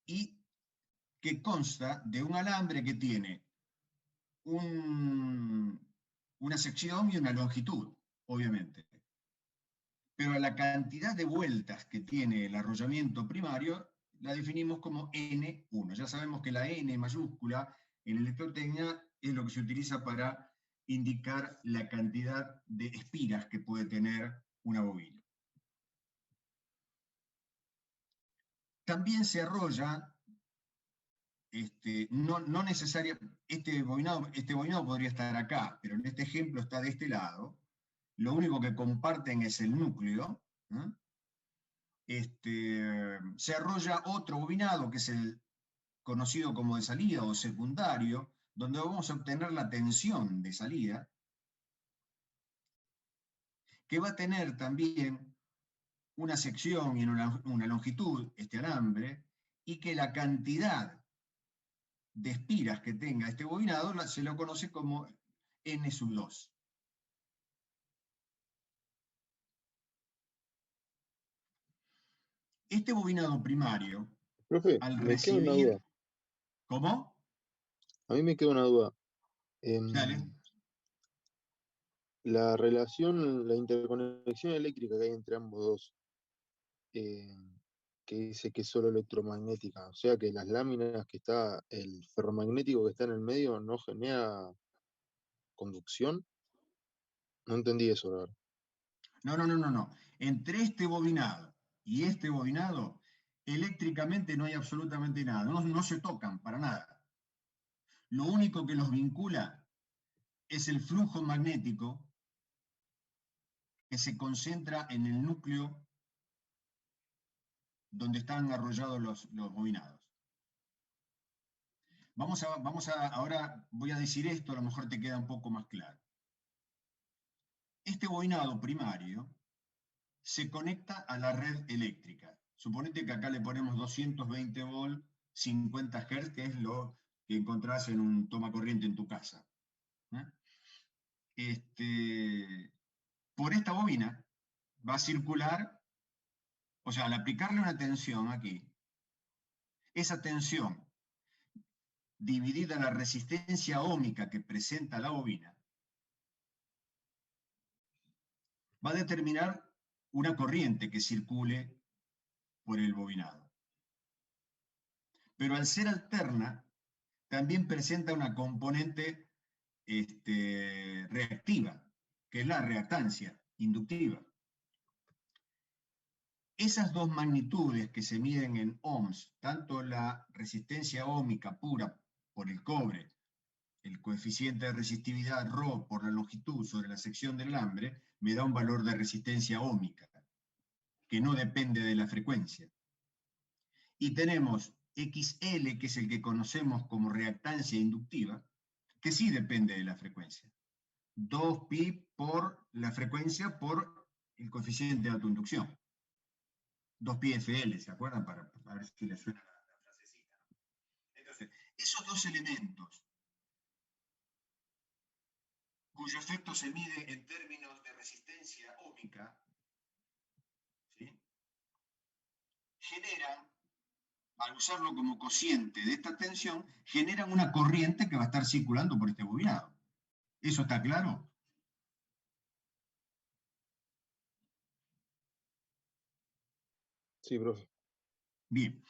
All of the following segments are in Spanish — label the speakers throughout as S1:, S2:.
S1: y que consta de un alambre que tiene una sección y una longitud, obviamente. Pero la cantidad de vueltas que tiene el arrollamiento primario la definimos como N1. Ya sabemos que la N mayúscula en electrotecnia es lo que se utiliza para indicar la cantidad de espiras que puede tener una bobina. También se arrolla, no necesariamente, este bobinado podría estar acá, pero en este ejemplo está de este lado. Lo único que comparten es el núcleo. Se arrolla otro bobinado, que es el conocido como de salida o secundario, donde vamos a obtener la tensión de salida, que va a tener también una sección y una longitud, este alambre, y que la cantidad de espiras que tenga este bobinado se lo conoce como N2. Este bobinado primario,
S2: Profe,
S1: al
S2: me queda una duda.
S1: recibir... ¿Cómo?
S2: A mí me queda una duda.
S1: Dale.
S2: La relación, la interconexión eléctrica que hay entre ambos dos, que dice que es solo electromagnética, o sea que las láminas que está, el ferromagnético que está en el medio no genera conducción. No entendí eso, la verdad.
S1: No. Entre este bobinado y este bobinado, eléctricamente no hay absolutamente nada. No se tocan para nada. Lo único que los vincula es el flujo magnético que se concentra en el núcleo donde están arrollados los bobinados. Ahora voy a decir esto, a lo mejor te queda un poco más claro. Este bobinado primario se conecta a la red eléctrica. Suponete que acá le ponemos 220 volt, 50 Hz, que es lo que encontrás en un toma corriente en tu casa. Por esta bobina va a circular, o sea, al aplicarle una tensión aquí, esa tensión dividida la resistencia óhmica que presenta la bobina, va a determinar una corriente que circule por el bobinado. Pero al ser alterna, también presenta una componente reactiva, que es la reactancia inductiva. Esas dos magnitudes que se miden en ohms, tanto la resistencia óhmica pura por el cobre, el coeficiente de resistividad ρ por la longitud sobre la sección del alambre, me da un valor de resistencia óhmica, que no depende de la frecuencia. Y tenemos XL, que es el que conocemos como reactancia inductiva, que sí depende de la frecuencia. 2pi por la frecuencia por el coeficiente de autoinducción. 2pi FL, ¿se acuerdan? Para ver si les suena la frasecita. Entonces, esos dos elementos, cuyo efecto se mide en términos de resistencia óhmica, ¿sí?, generan, al usarlo como cociente de esta tensión, generan una corriente que va a estar circulando por este bobinado. ¿Eso está claro?
S2: Sí, profe.
S1: Bien.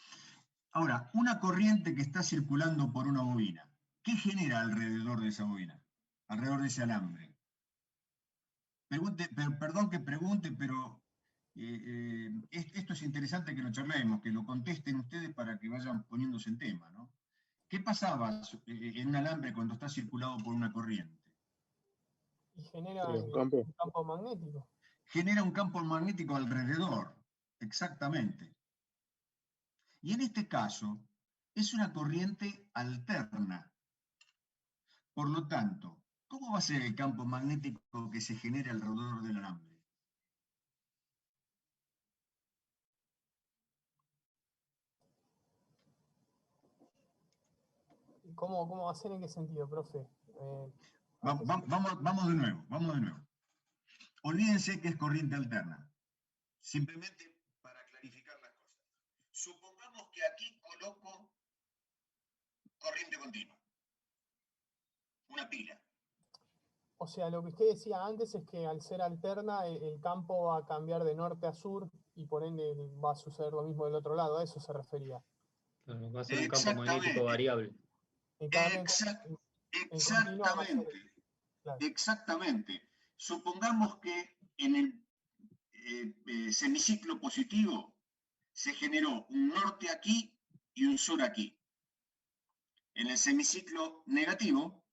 S1: Ahora, una corriente que está circulando por una bobina, ¿qué genera alrededor de esa bobina? Alrededor de ese alambre. Perdón que pregunte, pero esto es interesante que lo charlemos, que lo contesten ustedes para que vayan poniéndose en tema, ¿no? ¿Qué pasaba en un alambre cuando está circulado por una corriente?
S3: Y genera
S2: un campo.
S3: un campo magnético.
S1: Genera un campo magnético alrededor, exactamente. Y en este caso, es una corriente alterna. Por lo tanto, ¿cómo va a ser el campo magnético que se genere alrededor del alambre?
S3: ¿Cómo va a ser? ¿En qué sentido, profe?
S1: Vamos de nuevo. Olvídense que es corriente alterna. Simplemente para clarificar las cosas. Supongamos que aquí coloco continuo. Una pila.
S3: O sea, lo que usted decía antes es que al ser alterna, el campo va a cambiar de norte a sur y por ende va a suceder lo mismo del otro lado. A eso se refería.
S4: Claro, va a ser un campo magnético
S1: Exactamente.
S4: variable.
S3: En cada vez en continua va a ser.
S1: Exactamente.
S3: Claro.
S1: Exactamente. Supongamos que en el semiciclo positivo se generó un norte aquí y un sur aquí. En el semiciclo negativo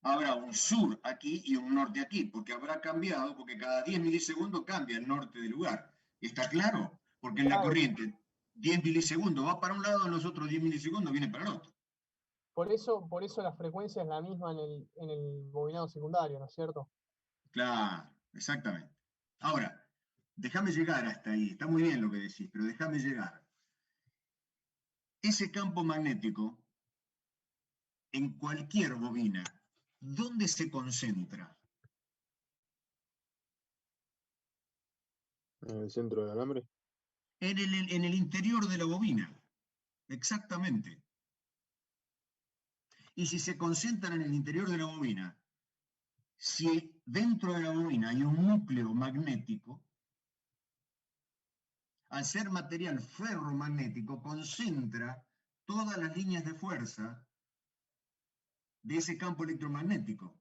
S1: habrá un sur aquí y un norte aquí, porque habrá cambiado, porque cada 10 milisegundos cambia el norte del lugar. ¿Está claro? Porque en la corriente 10 milisegundos va para un lado, en los otros 10 milisegundos viene para el otro.
S3: Por eso la frecuencia es la misma en el bobinado secundario, ¿no es cierto?
S1: Claro, exactamente. Ahora, déjame llegar hasta ahí. Está muy bien lo que decís, pero déjame llegar. Ese campo magnético, en cualquier bobina, ¿dónde se concentra?
S2: En el centro del alambre.
S1: En el interior de la bobina. Exactamente. Y si se concentran en el interior de la bobina, si dentro de la bobina hay un núcleo magnético, al ser material ferromagnético, concentra todas las líneas de fuerza de ese campo electromagnético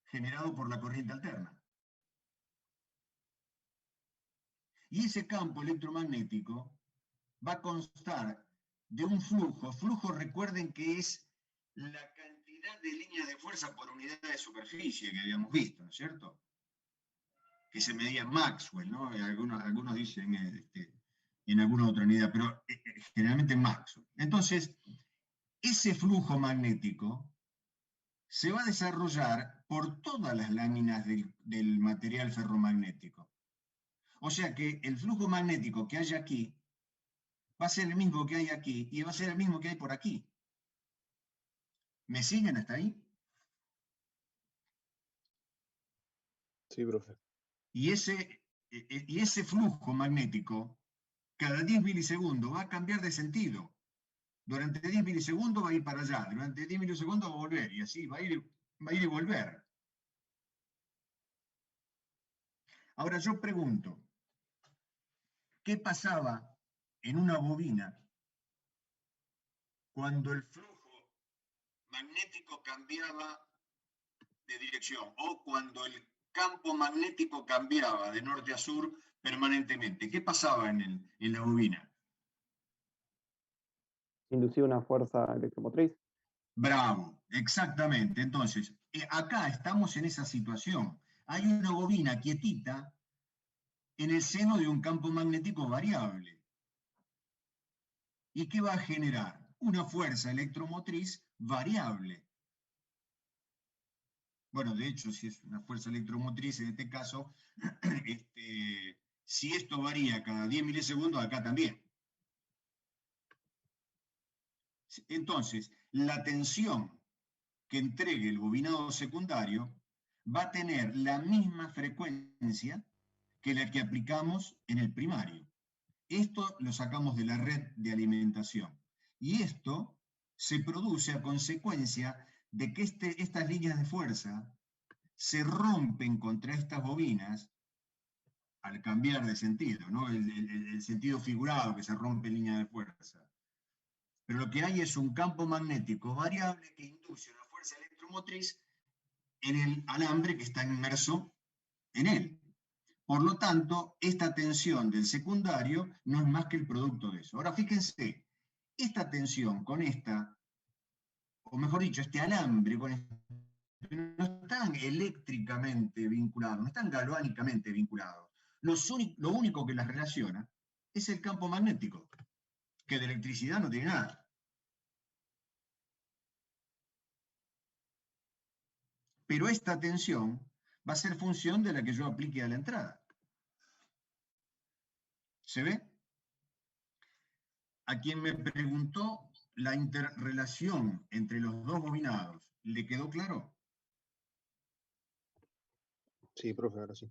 S1: generado por la corriente alterna. Y ese campo electromagnético va a constar de un flujo. Flujo, recuerden que es la cantidad de líneas de fuerza por unidad de superficie que habíamos visto, ¿no es cierto? Que se medía en Maxwell, ¿no? Algunos dicen en alguna otra unidad, pero generalmente en Maxwell. Entonces, ese flujo magnético se va a desarrollar por todas las láminas del material ferromagnético. O sea que el flujo magnético que hay aquí va a ser el mismo que hay aquí y va a ser el mismo que hay por aquí. ¿Me siguen hasta ahí?
S2: Sí, profe.
S1: Y ese flujo magnético, cada 10 milisegundos, va a cambiar de sentido. Durante 10 milisegundos va a ir para allá, durante 10 milisegundos va a volver, y así va a ir y volver. Ahora yo pregunto, ¿qué pasaba en una bobina cuando el flujo magnético cambiaba de dirección o cuando el campo magnético cambiaba de norte a sur permanentemente? ¿Qué pasaba en la bobina?
S5: Inducía una fuerza electromotriz.
S1: Bravo, exactamente. Entonces, acá estamos en esa situación. Hay una bobina quietita en el seno de un campo magnético variable. ¿Y qué va a generar? Una fuerza electromotriz variable. Bueno, de hecho, si es una fuerza electromotriz, en este caso, si esto varía cada 10 milisegundos, acá también. Entonces, la tensión que entregue el bobinado secundario va a tener la misma frecuencia que la que aplicamos en el primario. Esto lo sacamos de la red de alimentación. Y esto se produce a consecuencia de que estas líneas de fuerza se rompen contra estas bobinas al cambiar de sentido, ¿no? El sentido figurado que se rompe en línea de fuerza. Pero lo que hay es un campo magnético variable que induce una fuerza electromotriz en el alambre que está inmerso en él. Por lo tanto, esta tensión del secundario no es más que el producto de eso. Ahora, fíjense, esta tensión con esta, o mejor dicho, este alambre con esta, no están eléctricamente vinculados, no están galvánicamente vinculados. Lo único que las relaciona es el campo magnético, que de electricidad no tiene nada. Pero esta tensión va a ser función de la que yo aplique a la entrada. ¿Se ve? A quien me preguntó la interrelación entre los dos bobinados, ¿le quedó claro?
S2: Sí, profe, ahora sí.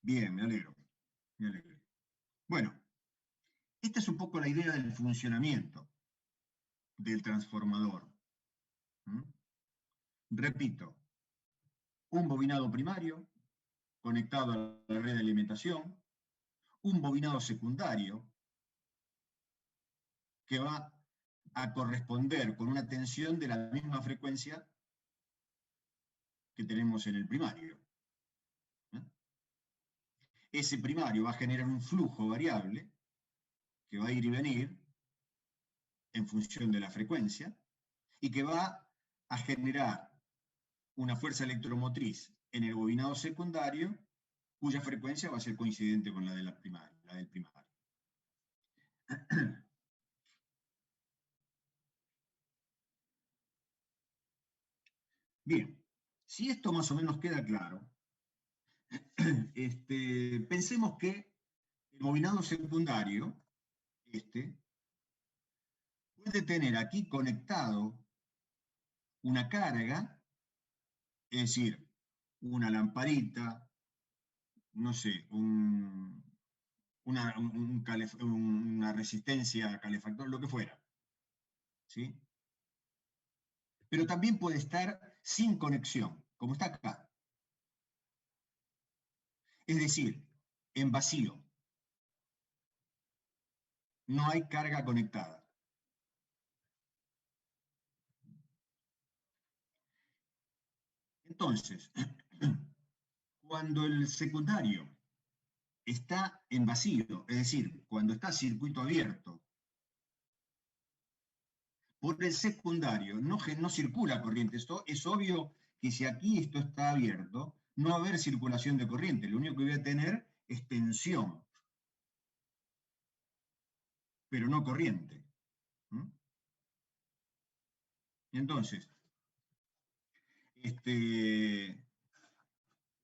S1: Bien, me alegro. Me alegro. Bueno, esta es un poco la idea del funcionamiento del transformador. ¿Mm? Repito, un bobinado primario conectado a la red de alimentación, un bobinado secundario que va a corresponder con una tensión de la misma frecuencia que tenemos en el primario. Ese primario va a generar un flujo variable que va a ir y venir en función de la frecuencia y que va a generar una fuerza electromotriz en el bobinado secundario cuya frecuencia va a ser coincidente con la de la primaria, la del primario. Bien, si esto más o menos queda claro, pensemos que el bobinado secundario, puede tener aquí conectado una carga, es decir, una lamparita, no sé, una resistencia calefactor, lo que fuera, ¿sí? Pero también puede estar sin conexión, como está acá. Es decir, en vacío. No hay carga conectada. Entonces, cuando el secundario está en vacío, es decir, cuando está circuito abierto, por el secundario no circula corriente. Esto es obvio que si aquí esto está abierto, no va a haber circulación de corriente. Lo único que voy a tener es tensión, pero no corriente. Entonces,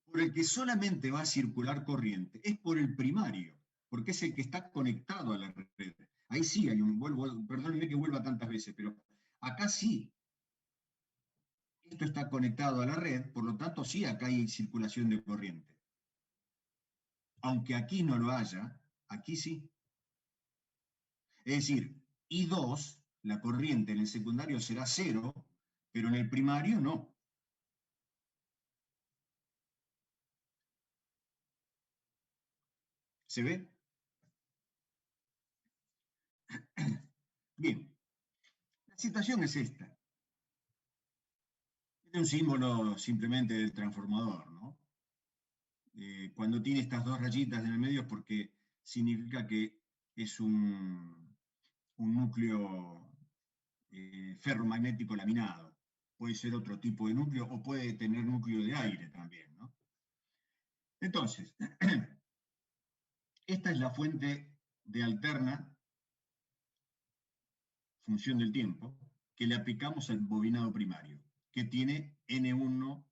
S1: por el que solamente va a circular corriente es por el primario, porque es el que está conectado a la red. Ahí sí hay perdónenme que vuelva tantas veces, pero acá sí. Esto está conectado a la red, por lo tanto sí acá hay circulación de corriente. Aunque aquí no lo haya, aquí sí. Es decir, I2, la corriente en el secundario será 0, pero en el primario no. ¿Se ve? Bien. La situación es esta. Este es un símbolo simplemente del transformador, ¿no? Cuando tiene estas dos rayitas en el medio es porque significa que es un núcleo ferromagnético laminado. Puede ser otro tipo de núcleo o puede tener núcleo de aire también, ¿no? Entonces, esta es la fuente de alterna función del tiempo que le aplicamos al bobinado primario, que tiene N1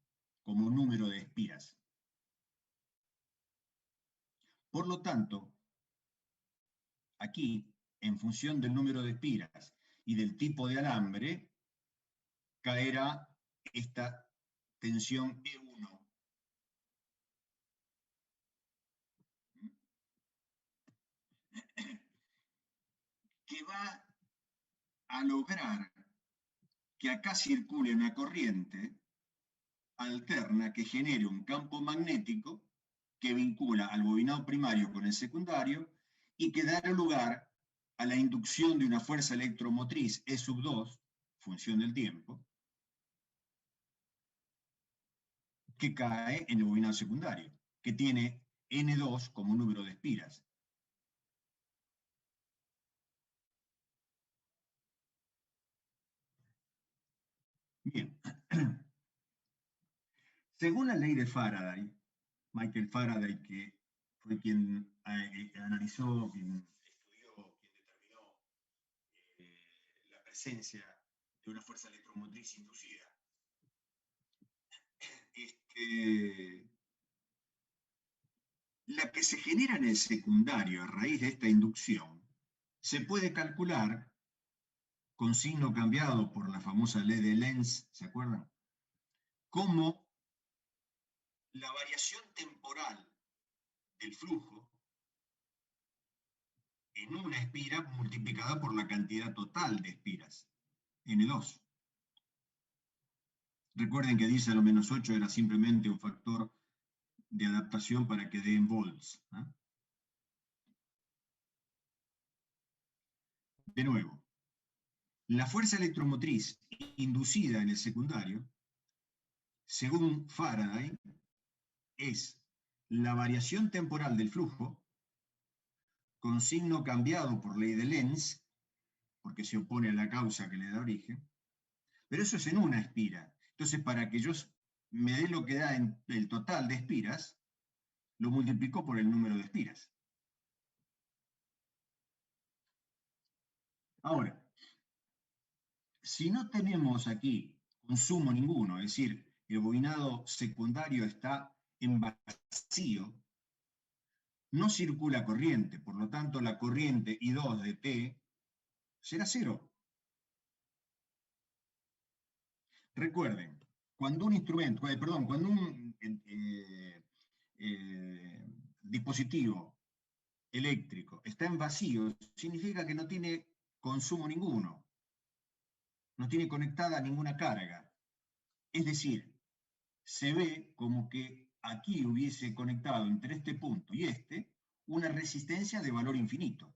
S1: como número de espiras. Por lo tanto, aquí, en función del número de espiras y del tipo de alambre, caerá esta tensión E1. Que va a lograr que acá circule una corriente alterna que genere un campo magnético que vincula al bobinado primario con el secundario y que dará lugar a la inducción de una fuerza electromotriz E2, función del tiempo, que cae en el bobinado secundario, que tiene N2 como número de espiras. Bien. Según la ley de Faraday, Michael Faraday, que fue quien analizó, quien estudió, quien determinó la presencia de una fuerza electromotriz inducida, la que se genera en el secundario a raíz de esta inducción se puede calcular con signo cambiado por la famosa ley de Lenz, ¿se acuerdan? Como la variación temporal del flujo en una espira multiplicada por la cantidad total de espiras, N2. Recuerden que diésel o menos 8 era simplemente un factor de adaptación para que dé en volts. ¿Eh? De nuevo, la fuerza electromotriz inducida en el secundario, según Faraday, es la variación temporal del flujo con signo cambiado por ley de Lenz, porque se opone a la causa que le da origen, pero eso es en una espira. Entonces, para que yo me dé lo que da en el total de espiras, lo multiplico por el número de espiras. Ahora, si no tenemos aquí consumo ninguno, es decir, el bobinado secundario está en vacío, no circula corriente, por lo tanto la corriente I2 de T será cero. Recuerden, cuando un instrumento, cuando un dispositivo eléctrico está en vacío, significa que no tiene consumo ninguno, no tiene conectada ninguna carga. Es decir, se ve como que aquí hubiese conectado entre este punto y este una resistencia de valor infinito.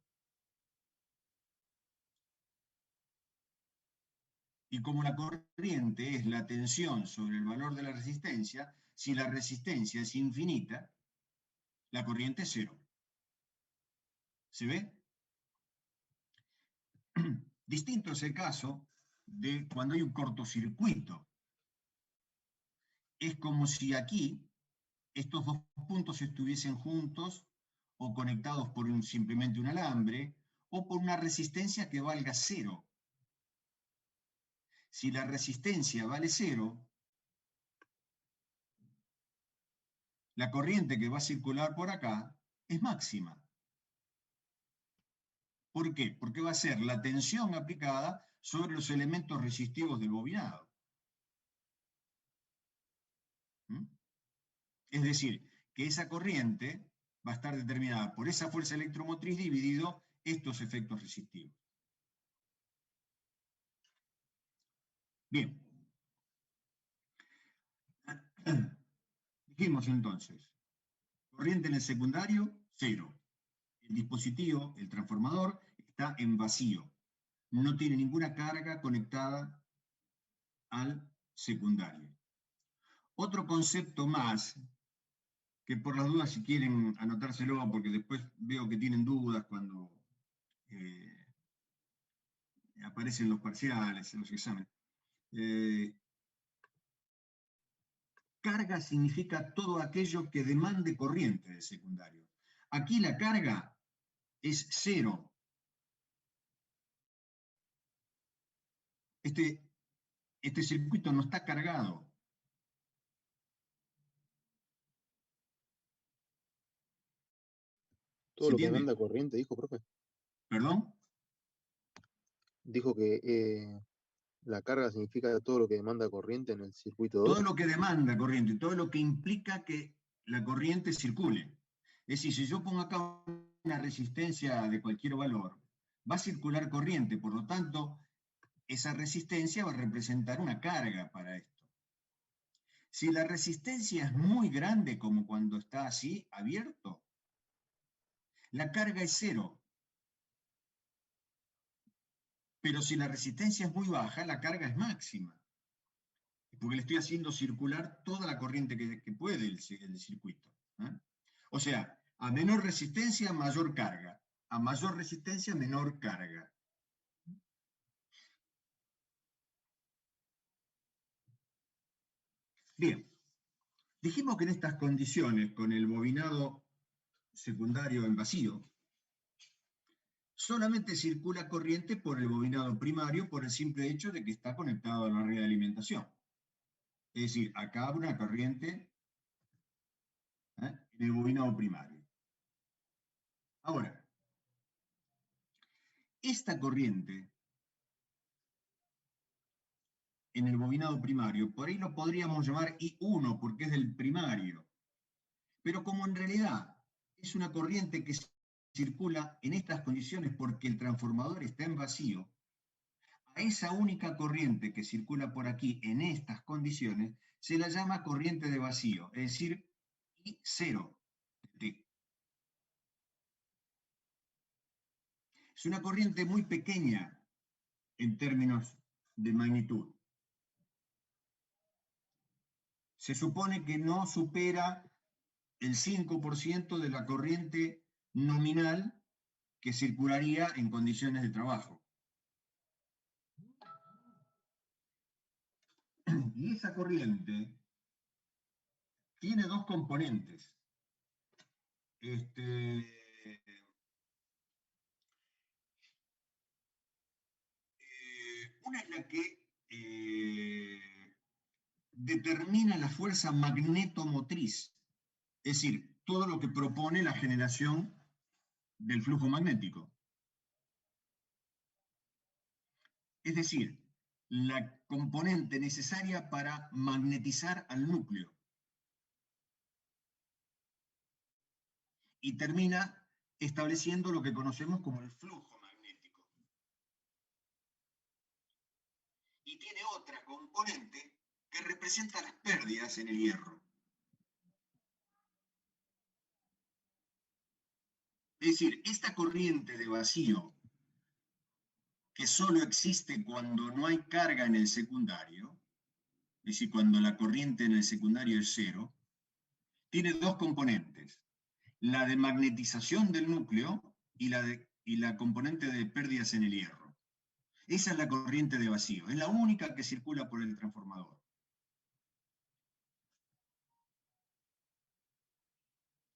S1: Y como la corriente es la tensión sobre el valor de la resistencia, si la resistencia es infinita, la corriente es cero. ¿Se ve? Distinto es el caso de cuando hay un cortocircuito. Es como si aquí estos dos puntos estuviesen juntos o conectados por simplemente un alambre o por una resistencia que valga cero. Si la resistencia vale cero, la corriente que va a circular por acá es máxima. ¿Por qué? Porque va a ser la tensión aplicada sobre los elementos resistivos del bobinado. ¿Mm? Es decir, que esa corriente va a estar determinada por esa fuerza electromotriz dividido estos efectos resistivos. Bien. Dijimos entonces, corriente en el secundario, cero. El dispositivo, el transformador, está en vacío. No tiene ninguna carga conectada al secundario. Otro concepto más, que por las dudas si quieren anotárselo, porque después veo que tienen dudas cuando aparecen los parciales, en los exámenes. Carga significa todo aquello que demande corriente de secundario. Aquí la carga es cero. Este circuito no está cargado.
S2: Todo lo que demanda corriente, dijo, profe.
S1: ¿Perdón?
S2: Dijo que la carga significa todo lo que demanda corriente en el circuito 2.
S1: Todo lo que demanda corriente, todo lo que implica que la corriente circule. Es decir, si yo pongo acá una resistencia de cualquier valor, va a circular corriente, por lo tanto, esa resistencia va a representar una carga para esto. Si la resistencia es muy grande, como cuando está así, abierto, la carga es cero. Pero si la resistencia es muy baja, la carga es máxima. Porque le estoy haciendo circular toda la corriente que puede el circuito. ¿Eh? O sea, a menor resistencia, mayor carga. A mayor resistencia, menor carga. Bien, dijimos que en estas condiciones, con el bobinado secundario en vacío, solamente circula corriente por el bobinado primario por el simple hecho de que está conectado a la red de alimentación. Es decir, acá abre una corriente en el bobinado primario. Ahora, esta corriente en el bobinado primario, por ahí lo podríamos llamar I1 porque es del primario, pero como en realidad es una corriente que circula en estas condiciones porque el transformador está en vacío, A esa única corriente que circula por aquí en estas condiciones se la llama corriente de vacío, es decir, I0 de T. Es una corriente muy pequeña en términos de magnitud. Se supone que no supera el 5% de la corriente nominal que circularía en condiciones de trabajo. Y esa corriente tiene dos componentes. Una es la que determina la fuerza magnetomotriz, es decir, todo lo que propone la generación del flujo magnético. Es decir, la componente necesaria para magnetizar al núcleo. Y termina estableciendo lo que conocemos como el flujo magnético. Y tiene otra componente que representa las pérdidas en el hierro. Es decir, esta corriente de vacío, que solo existe cuando no hay carga en el secundario, es decir, cuando la corriente en el secundario es cero, tiene dos componentes: la de magnetización del núcleo y la componente de pérdidas en el hierro. Esa es la corriente de vacío, es la única que circula por el transformador.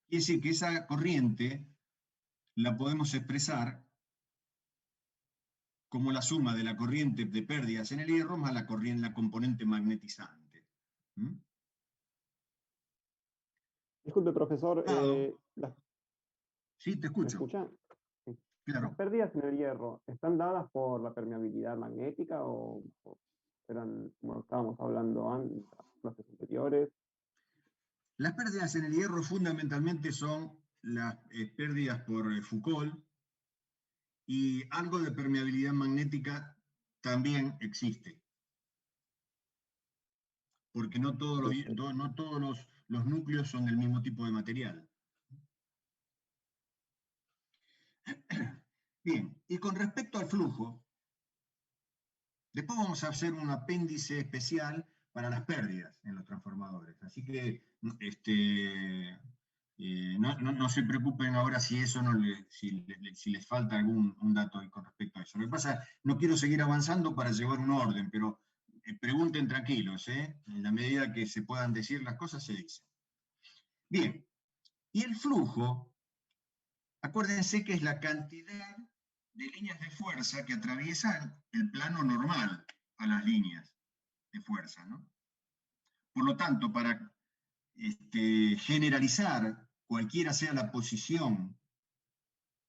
S1: Quiere decir que esa corriente la podemos expresar como la suma de la corriente de pérdidas en el hierro más la componente magnetizante. ¿Mm?
S5: Disculpe, profesor,
S1: Sí, te
S5: ¿me
S1: escucho.
S5: escucha? Sí.
S1: Claro.
S5: ¿Las pérdidas en el hierro están dadas por la permeabilidad magnética o eran, como estábamos hablando antes, en las clases anteriores?
S1: Las pérdidas en el hierro fundamentalmente son las pérdidas por Foucault, y algo de permeabilidad magnética también existe. Porque no todos los núcleos son del mismo tipo de material. Bien, y con respecto al flujo, después vamos a hacer un apéndice especial para las pérdidas en los transformadores. Así que no se preocupen ahora si eso si les falta algún dato ahí con respecto a eso. Lo que pasa, no quiero seguir avanzando para llevar un orden, pero pregunten tranquilos, en la medida que se puedan decir las cosas se dicen. Bien, y el flujo, acuérdense que es la cantidad de líneas de fuerza que atraviesan el plano normal a las líneas de fuerza, ¿no? Por lo tanto, para generalizar cualquiera sea la posición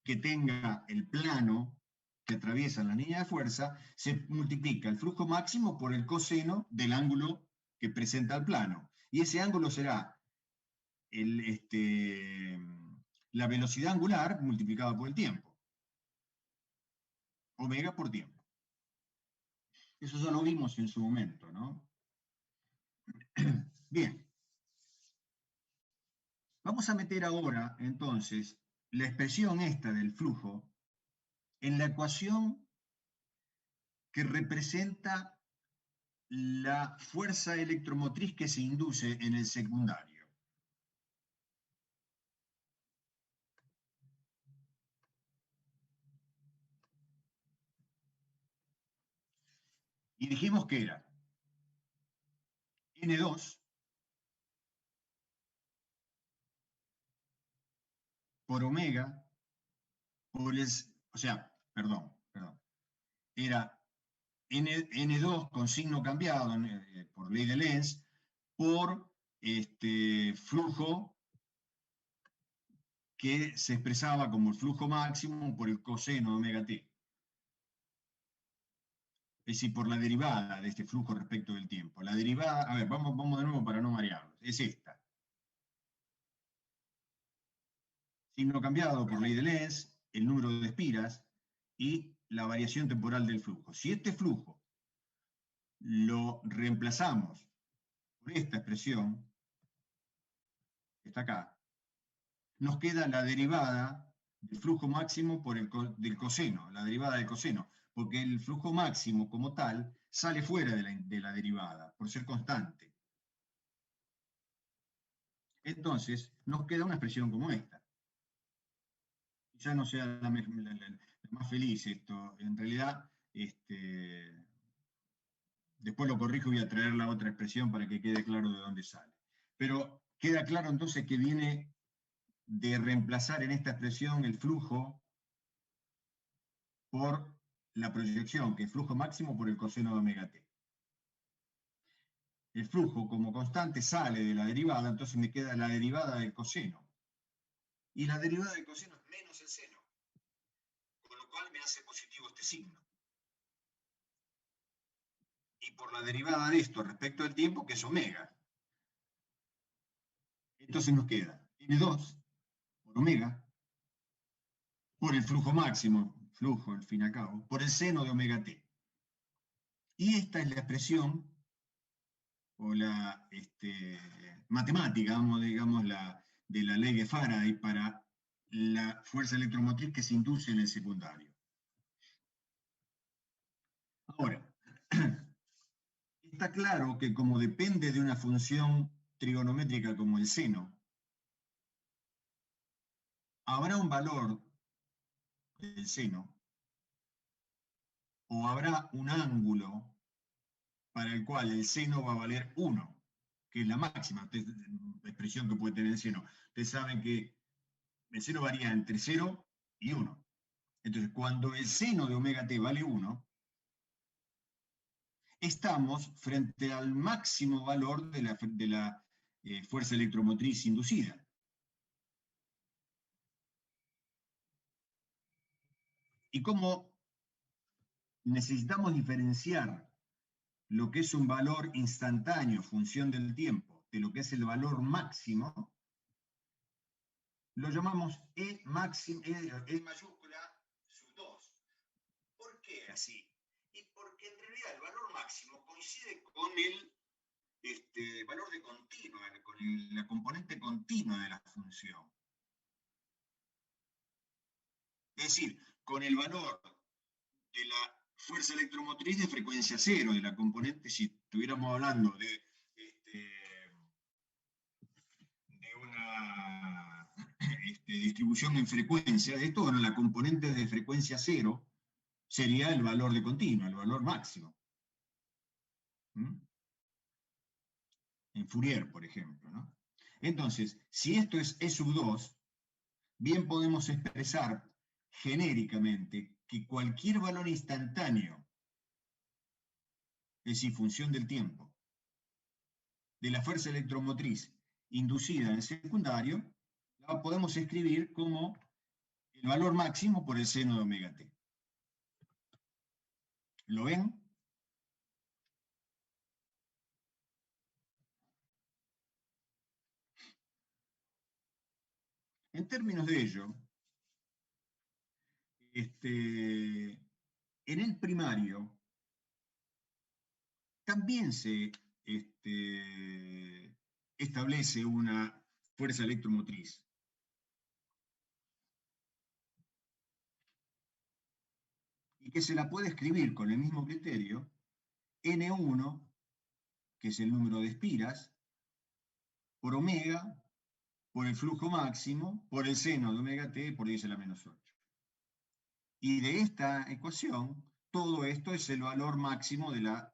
S1: que tenga el plano que atraviesa la línea de fuerza, se multiplica el flujo máximo por el coseno del ángulo que presenta el plano. Y ese ángulo será la velocidad angular multiplicada por el tiempo. Omega por tiempo. Eso ya lo vimos en su momento, ¿no? Bien. Vamos a meter ahora, entonces, la expresión esta del flujo en la ecuación que representa la fuerza electromotriz que se induce en el secundario. Y dijimos que era N2 por omega por era N2 con signo cambiado por ley de Lenz por flujo que se expresaba como el flujo máximo por el coseno de omega t. Es decir, por la derivada de este flujo respecto del tiempo. La derivada, a ver, vamos de nuevo para no marearnos, es esta. Signo cambiado por ley de Lenz, el número de espiras y la variación temporal del flujo. Si este flujo lo reemplazamos por esta expresión, que está acá, nos queda la derivada del flujo máximo del coseno, la derivada del coseno, porque el flujo máximo como tal sale fuera de la derivada, por ser constante. Entonces, nos queda una expresión como esta. Quizá no sea la más feliz esto, en realidad, después lo corrijo y voy a traer la otra expresión para que quede claro de dónde sale. Pero queda claro entonces que viene de reemplazar en esta expresión el flujo por la proyección, que es flujo máximo por el coseno de omega t. El flujo como constante sale de la derivada, entonces me queda la derivada del coseno. Y la derivada del coseno es menos el seno, con lo cual me hace positivo este signo. Y por la derivada de esto respecto al tiempo, que es omega. Entonces nos queda N2 por omega, por el flujo máximo, flujo al fin y al cabo, por el seno de omega t. Y esta es la expresión, o la matemática, digamos, de la ley de Faraday para la fuerza electromotriz que se induce en el secundario. Ahora, está claro que como depende de una función trigonométrica como el seno, habrá un valor del seno, o habrá un ángulo para el cual el seno va a valer 1, que es la máxima expresión que puede tener el seno. Ustedes saben que el seno varía entre 0 y 1. Entonces, cuando el seno de omega t vale 1, estamos frente al máximo valor de la fuerza electromotriz inducida. Y como necesitamos diferenciar lo que es un valor instantáneo, función del tiempo, de lo que es el valor máximo, lo llamamos E mayúscula sub 2. ¿Por qué así? Y porque en realidad el valor máximo coincide con el valor de continua, con la componente continua de la función. Es decir, con el valor de la fuerza electromotriz de frecuencia cero, de la componente, si estuviéramos hablando de una distribución en frecuencia, de esto, bueno, la componente de frecuencia cero sería el valor de continua, el valor máximo. En Fourier, por ejemplo, ¿no? Entonces, si esto es E sub 2, bien podemos expresar genéricamente que cualquier valor instantáneo, es decir, función del tiempo, de la fuerza electromotriz inducida en el secundario, la podemos escribir como el valor máximo por el seno de omega t. ¿Lo ven? En términos de ello, en el primario también se establece una fuerza electromotriz. Y que se la puede escribir con el mismo criterio, N1, que es el número de espiras, por omega, por el flujo máximo, por el seno de omega t, por 10 a la menos 8. Y de esta ecuación, todo esto es el valor máximo de la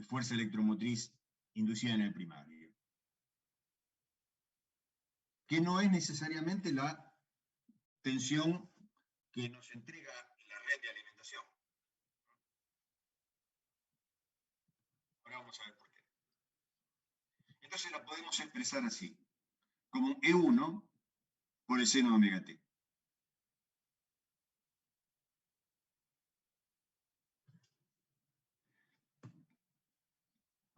S1: fuerza electromotriz inducida en el primario. Que no es necesariamente la tensión que nos entrega la red de alimentación. Ahora vamos a ver por qué. Entonces la podemos expresar así, como E1 por el seno de omega t.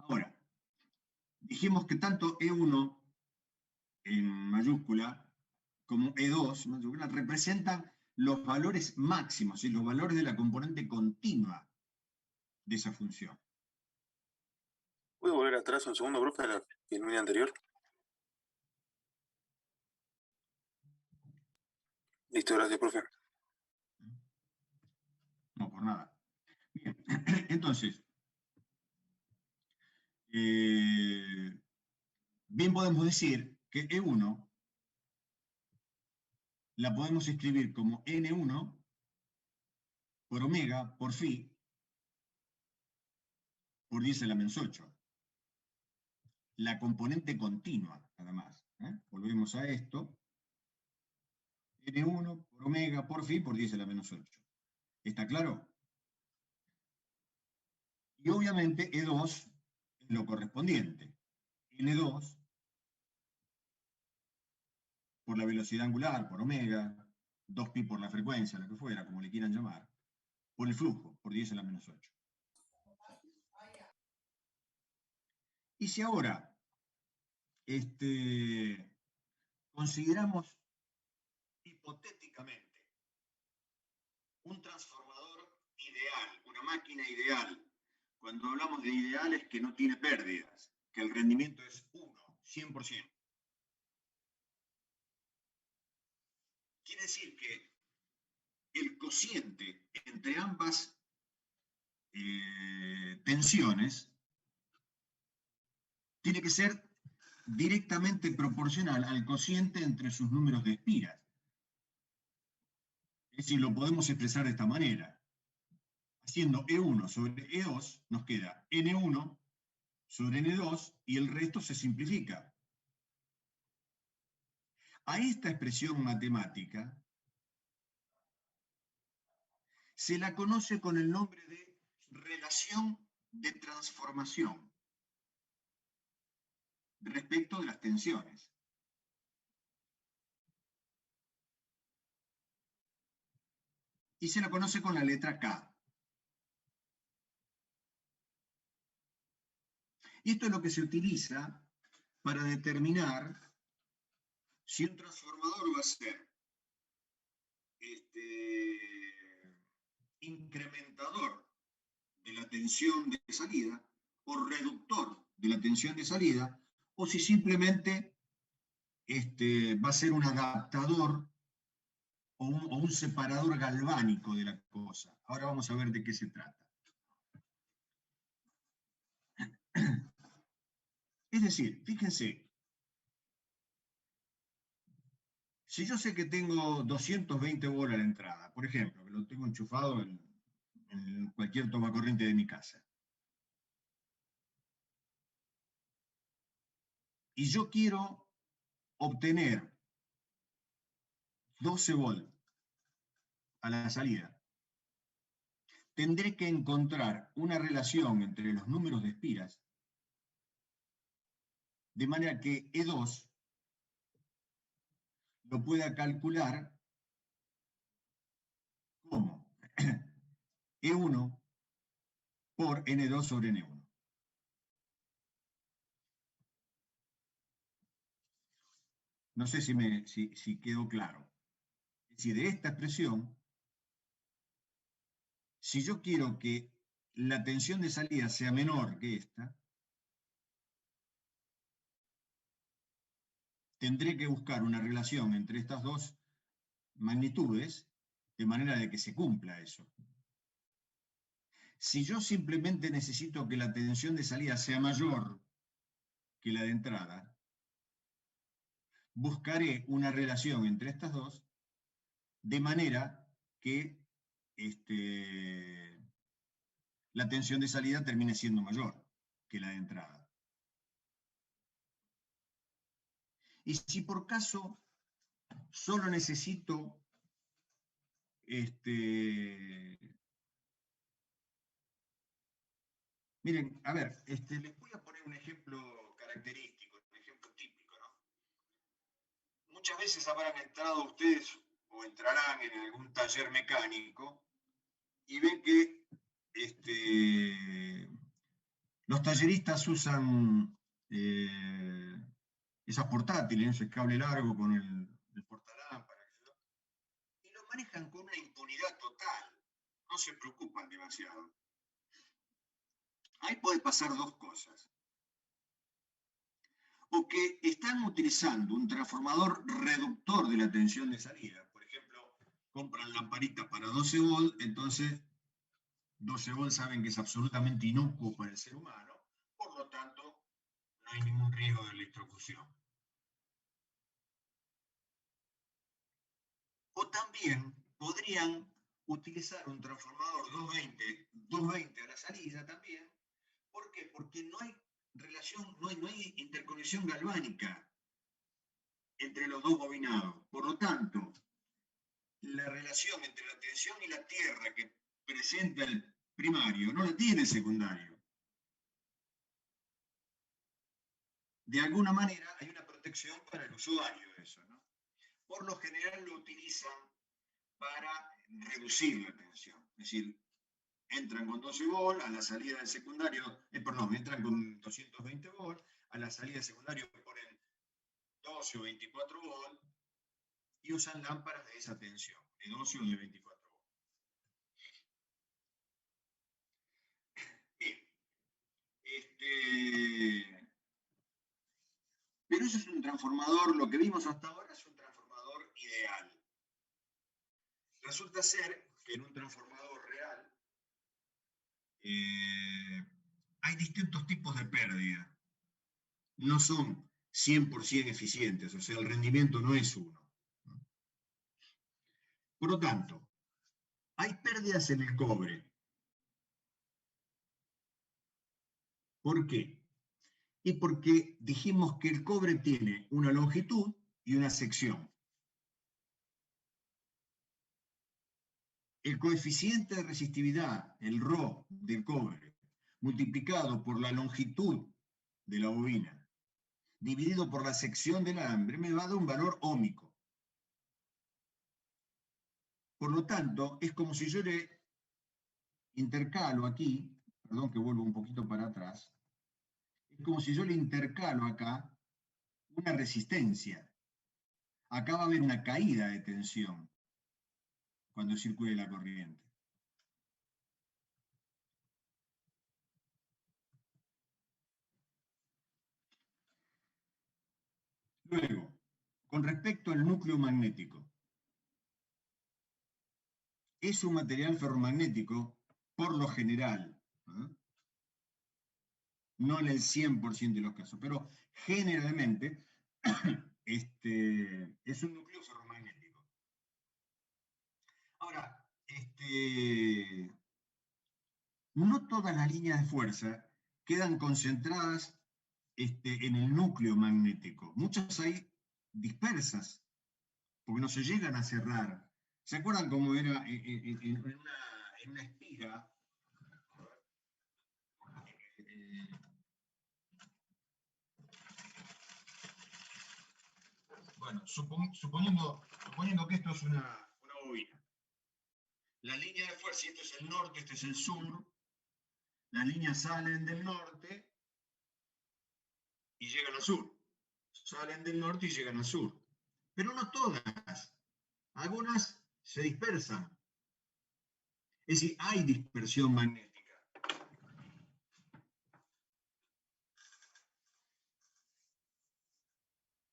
S1: Ahora, dijimos que tanto E1 en mayúscula como E2 mayúscula representan los valores máximos y los valores de la componente continua de esa función.
S2: ¿Puedo volver atrás un segundo, profe, a la línea anterior? Listo, gracias, profe.
S1: No, por nada. Bien, entonces, bien podemos decir que E1 la podemos escribir como N1 por omega por phi por 10 a la menos 8. La componente continua, nada más. Volvemos a esto. N1 por omega por phi por 10 a la menos 8. ¿Está claro? Y obviamente E2 es lo correspondiente. N2 por la velocidad angular, por omega, 2pi por la frecuencia, lo que fuera, como le quieran llamar, por el flujo, por 10 a la menos 8. Y si ahora consideramos hipotéticamente un transformador ideal, una máquina ideal, cuando hablamos de ideal es que no tiene pérdidas, que el rendimiento es 1, 100%. Quiere decir que el cociente entre ambas tensiones tiene que ser directamente proporcional al cociente entre sus números de espiras. Es decir, lo podemos expresar de esta manera. Haciendo E1 sobre E2 nos queda N1 sobre N2 y el resto se simplifica. A esta expresión matemática se la conoce con el nombre de relación de transformación respecto de las tensiones. Y se la conoce con la letra K. Y esto es lo que se utiliza para determinar si un transformador va a ser incrementador de la tensión de salida o reductor de la tensión de salida, o si simplemente va a ser un adaptador o un separador galvánico de la cosa. Ahora vamos a ver de qué se trata. Es decir, fíjense, si yo sé que tengo 220 volts a la entrada, por ejemplo, que lo tengo enchufado en cualquier tomacorriente de mi casa, y yo quiero obtener 12 volts a la salida, tendré que encontrar una relación entre los números de espiras, de manera que E2 lo pueda calcular como E1 por N2 sobre N1. No sé si quedó claro. Es decir, de esta expresión, si yo quiero que la tensión de salida sea menor que esta, tendré que buscar una relación entre estas dos magnitudes de manera de que se cumpla eso. Si yo simplemente necesito que la tensión de salida sea mayor que la de entrada, buscaré una relación entre estas dos de manera que la tensión de salida termine siendo mayor que la de entrada. Y si por caso solo necesito miren, a ver, les voy a poner un ejemplo característico, un ejemplo típico, ¿no? Muchas veces habrán entrado ustedes o entrarán en algún taller mecánico y ven que los talleristas usan esas portátiles, ese cable largo con el portalámpara, y lo manejan con una impunidad total, no se preocupan demasiado. Ahí puede pasar dos cosas. O que están utilizando un transformador reductor de la tensión de salida. Por ejemplo, compran lamparitas para 12 volts, entonces 12 volts saben que es absolutamente inocuo para el ser humano, por lo tanto, no hay ningún riesgo de electrocución. O también podrían utilizar un transformador 220 a la salida también. ¿Por qué? Porque no hay relación, no hay interconexión galvánica entre los dos bobinados. Por lo tanto, la relación entre la tensión y la tierra que presenta el primario no la tiene el secundario. De alguna manera hay una protección para el usuario de eso, ¿no? Por lo general lo utilizan para reducir la tensión. Es decir, entran con 12 volts, a la salida del secundario, entran con 220 volts, a la salida del secundario ponen 12 o 24 volts y usan lámparas de esa tensión, de 12 o de 24 volts. Bien. Pero eso es un transformador, lo que vimos hasta ahora es un transformador ideal. Resulta ser que en un transformador real hay distintos tipos de pérdida. No son 100% eficientes, o sea, el rendimiento no es uno. Por lo tanto, hay pérdidas en el cobre. ¿Por qué? Y porque dijimos que el cobre tiene una longitud y una sección. El coeficiente de resistividad, el Rho del cobre, multiplicado por la longitud de la bobina, dividido por la sección del alambre, me va a dar un valor óhmico. Por lo tanto, es como si yo le intercalo aquí, perdón que vuelvo un poquito para atrás, es como si yo le intercalo acá una resistencia. Acá va a haber una caída de tensión cuando circule la corriente. Luego, con respecto al núcleo magnético, es un material ferromagnético por lo general, no en el 100% de los casos, pero generalmente es un núcleo ferromagnético. Ahora, no todas las líneas de fuerza quedan concentradas en el núcleo magnético. Muchas hay dispersas, porque no se llegan a cerrar. ¿Se acuerdan cómo era en una espiga? Bueno, suponiendo que esto es una bobina. La línea de fuerza, este es el norte, este es el sur. Las líneas salen del norte y llegan al sur. Salen del norte y llegan al sur. Pero no todas. Algunas se dispersan. Es decir, hay dispersión magnética.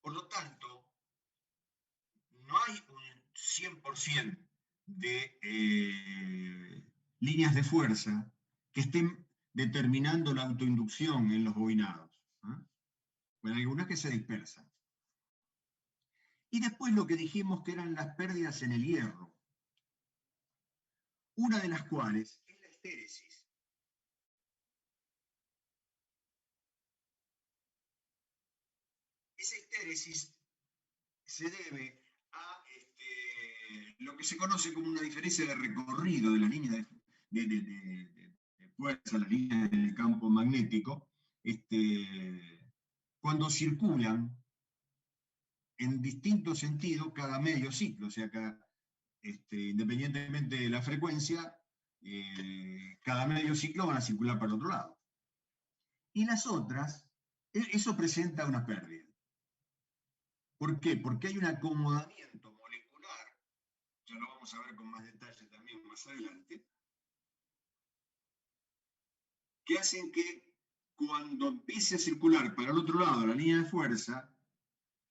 S1: Por lo tanto, no hay un 100% de líneas de fuerza que estén determinando la autoinducción en los bobinados. Bueno, hay algunas que se dispersan. Y después lo que dijimos que eran las pérdidas en el hierro, una de las cuales es la estéresis. Esa estéresis se debe a lo que se conoce como una diferencia de recorrido de la línea de fuerza, la línea del campo magnético, cuando circulan en distintos sentidos cada medio ciclo, o sea, independientemente de la frecuencia, cada medio ciclo van a circular para el otro lado. Y las otras, eso presenta una pérdida. ¿Por qué? Porque hay un acomodamiento molecular ya lo vamos a ver con más detalle también más adelante, que hacen que cuando empiece a circular para el otro lado la línea de fuerza,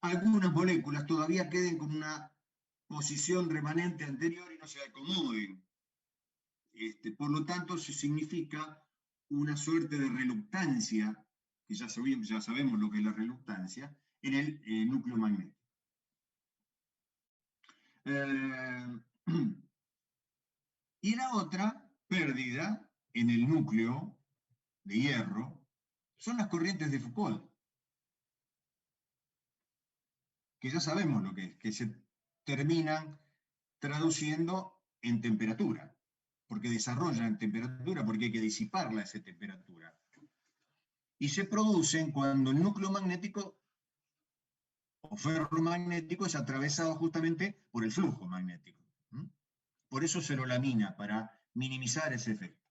S1: algunas moléculas todavía queden con una posición remanente anterior y no se acomoden. Por lo tanto, eso significa una suerte de reluctancia, que ya sabemos lo que es la reluctancia, en el núcleo magnético. Y la otra pérdida en el núcleo de hierro son las corrientes de Foucault, que ya sabemos lo que es, que se terminan traduciendo en temperatura, porque desarrollan temperatura, porque hay que disiparla esa temperatura. Y se producen cuando el núcleo magnético o ferromagnético es atravesado justamente por el flujo magnético. Por eso se lo lamina, para minimizar ese efecto.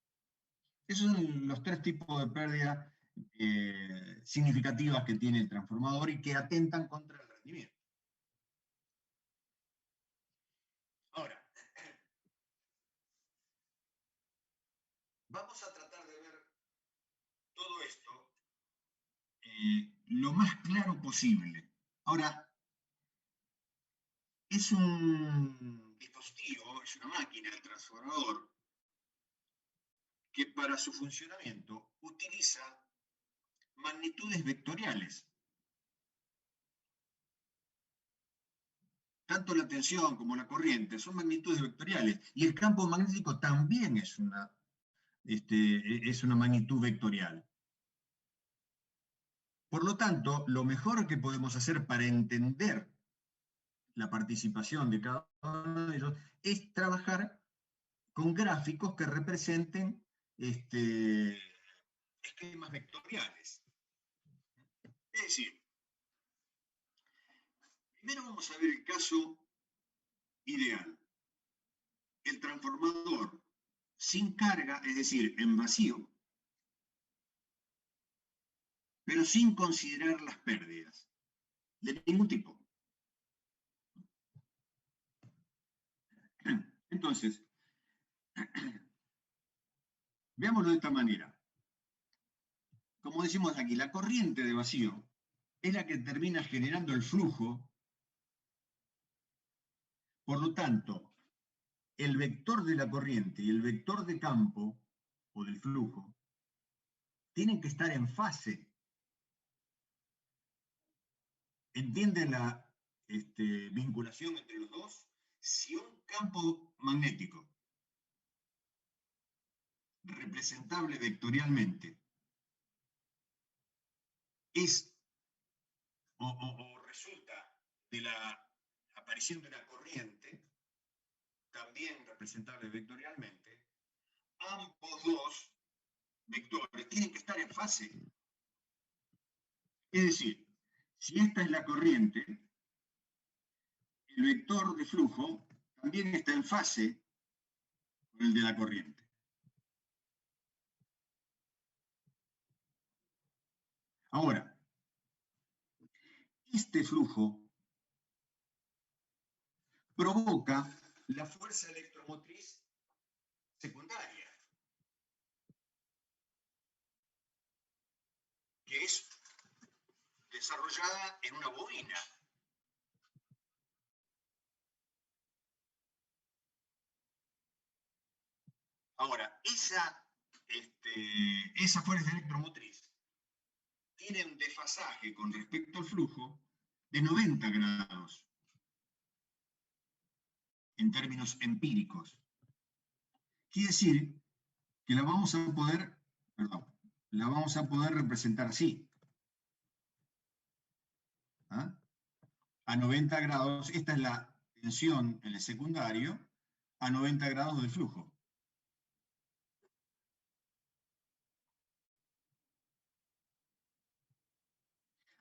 S1: Esos son los tres tipos de pérdida significativas que tiene el transformador y que atentan contra el rendimiento. Ahora, vamos a tratar de ver todo esto lo más claro posible. Ahora, es un dispositivo, es una máquina, el transformador, que para su funcionamiento utiliza magnitudes vectoriales. Tanto la tensión como la corriente son magnitudes vectoriales, y el campo magnético también es una magnitud vectorial. Por lo tanto, lo mejor que podemos hacer para entender la participación de cada uno de ellos es trabajar con gráficos que representen esquemas vectoriales. Es decir, primero vamos a ver el caso ideal. El transformador sin carga, es decir, en vacío, pero sin considerar las pérdidas de ningún tipo. Entonces, veámoslo de esta manera. Como decimos aquí, la corriente de vacío es la que termina generando el flujo. Por lo tanto, el vector de la corriente y el vector de campo, o del flujo, tienen que estar en fase. ¿Entienden la vinculación entre los dos? Si un campo magnético representable vectorialmente es o resulta de la aparición de una corriente, también representable vectorialmente, ambos dos vectores tienen que estar en fase. Es decir, si esta es la corriente, el vector de flujo también está en fase con el de la corriente. Ahora, este flujo provoca la fuerza electromotriz secundaria, que es desarrollada en una bobina. Ahora, esa fuerza electromotriz tiene un desfasaje con respecto al flujo de 90 grados, en términos empíricos. Quiere decir que la vamos a poder representar así. ¿Ah? A 90 grados, esta es la tensión en el secundario, a 90 grados de flujo.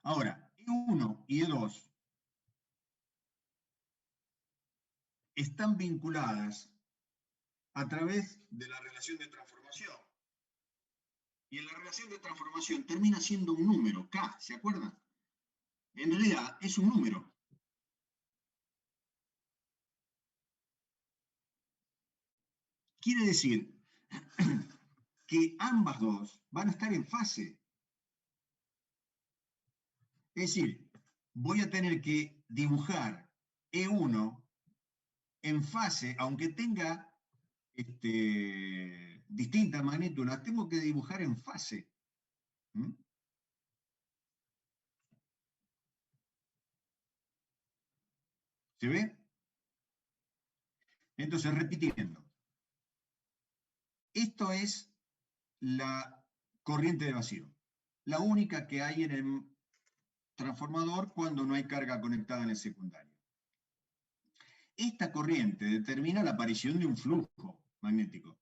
S1: Ahora, E1 y E2 están vinculadas a través de la relación de transformación. Y en la relación de transformación termina siendo un número, K, ¿se acuerdan? En realidad es un número. Quiere decir que ambas dos van a estar en fase. Es decir, voy a tener que dibujar E1 en fase, aunque tenga distintas magnitudes, las tengo que dibujar en fase. ¿Mm? ¿Se ve? Entonces, repitiendo. Esto es la corriente de vacío, la única que hay en el transformador cuando no hay carga conectada en el secundario. Esta corriente determina la aparición de un flujo magnético.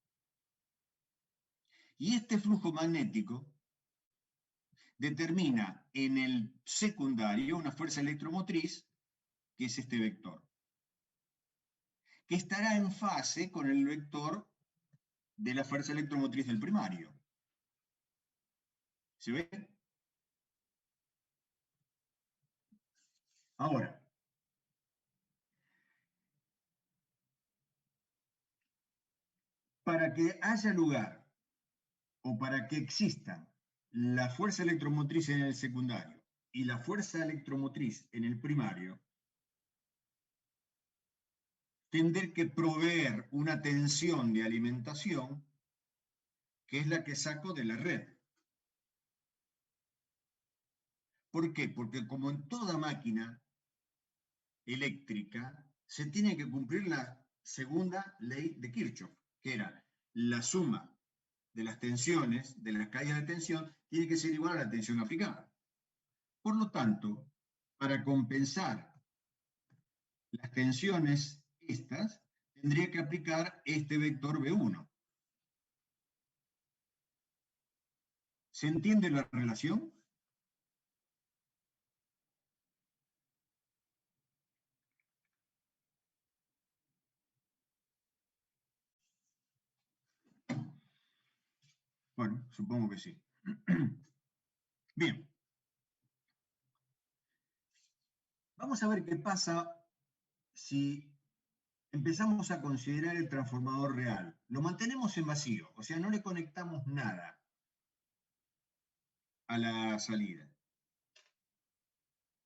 S1: Y este flujo magnético determina en el secundario una fuerza electromotriz, que es este vector, que estará en fase con el vector de la fuerza electromotriz del primario. ¿Se ve? Ahora, para que haya lugar o para que exista la fuerza electromotriz en el secundario y la fuerza electromotriz en el primario, tendré que proveer una tensión de alimentación que es la que saco de la red. ¿Por qué? Porque como en toda máquina eléctrica, se tiene que cumplir la segunda ley de Kirchhoff, que era la suma de las tensiones, de las caídas de tensión, tiene que ser igual a la tensión aplicada. Por lo tanto, para compensar las tensiones estas, tendría que aplicar este vector B1. ¿Se entiende la relación? Bueno, supongo que sí. Bien. Vamos a ver qué pasa si empezamos a considerar el transformador real. Lo mantenemos en vacío, o sea, no le conectamos nada a la salida.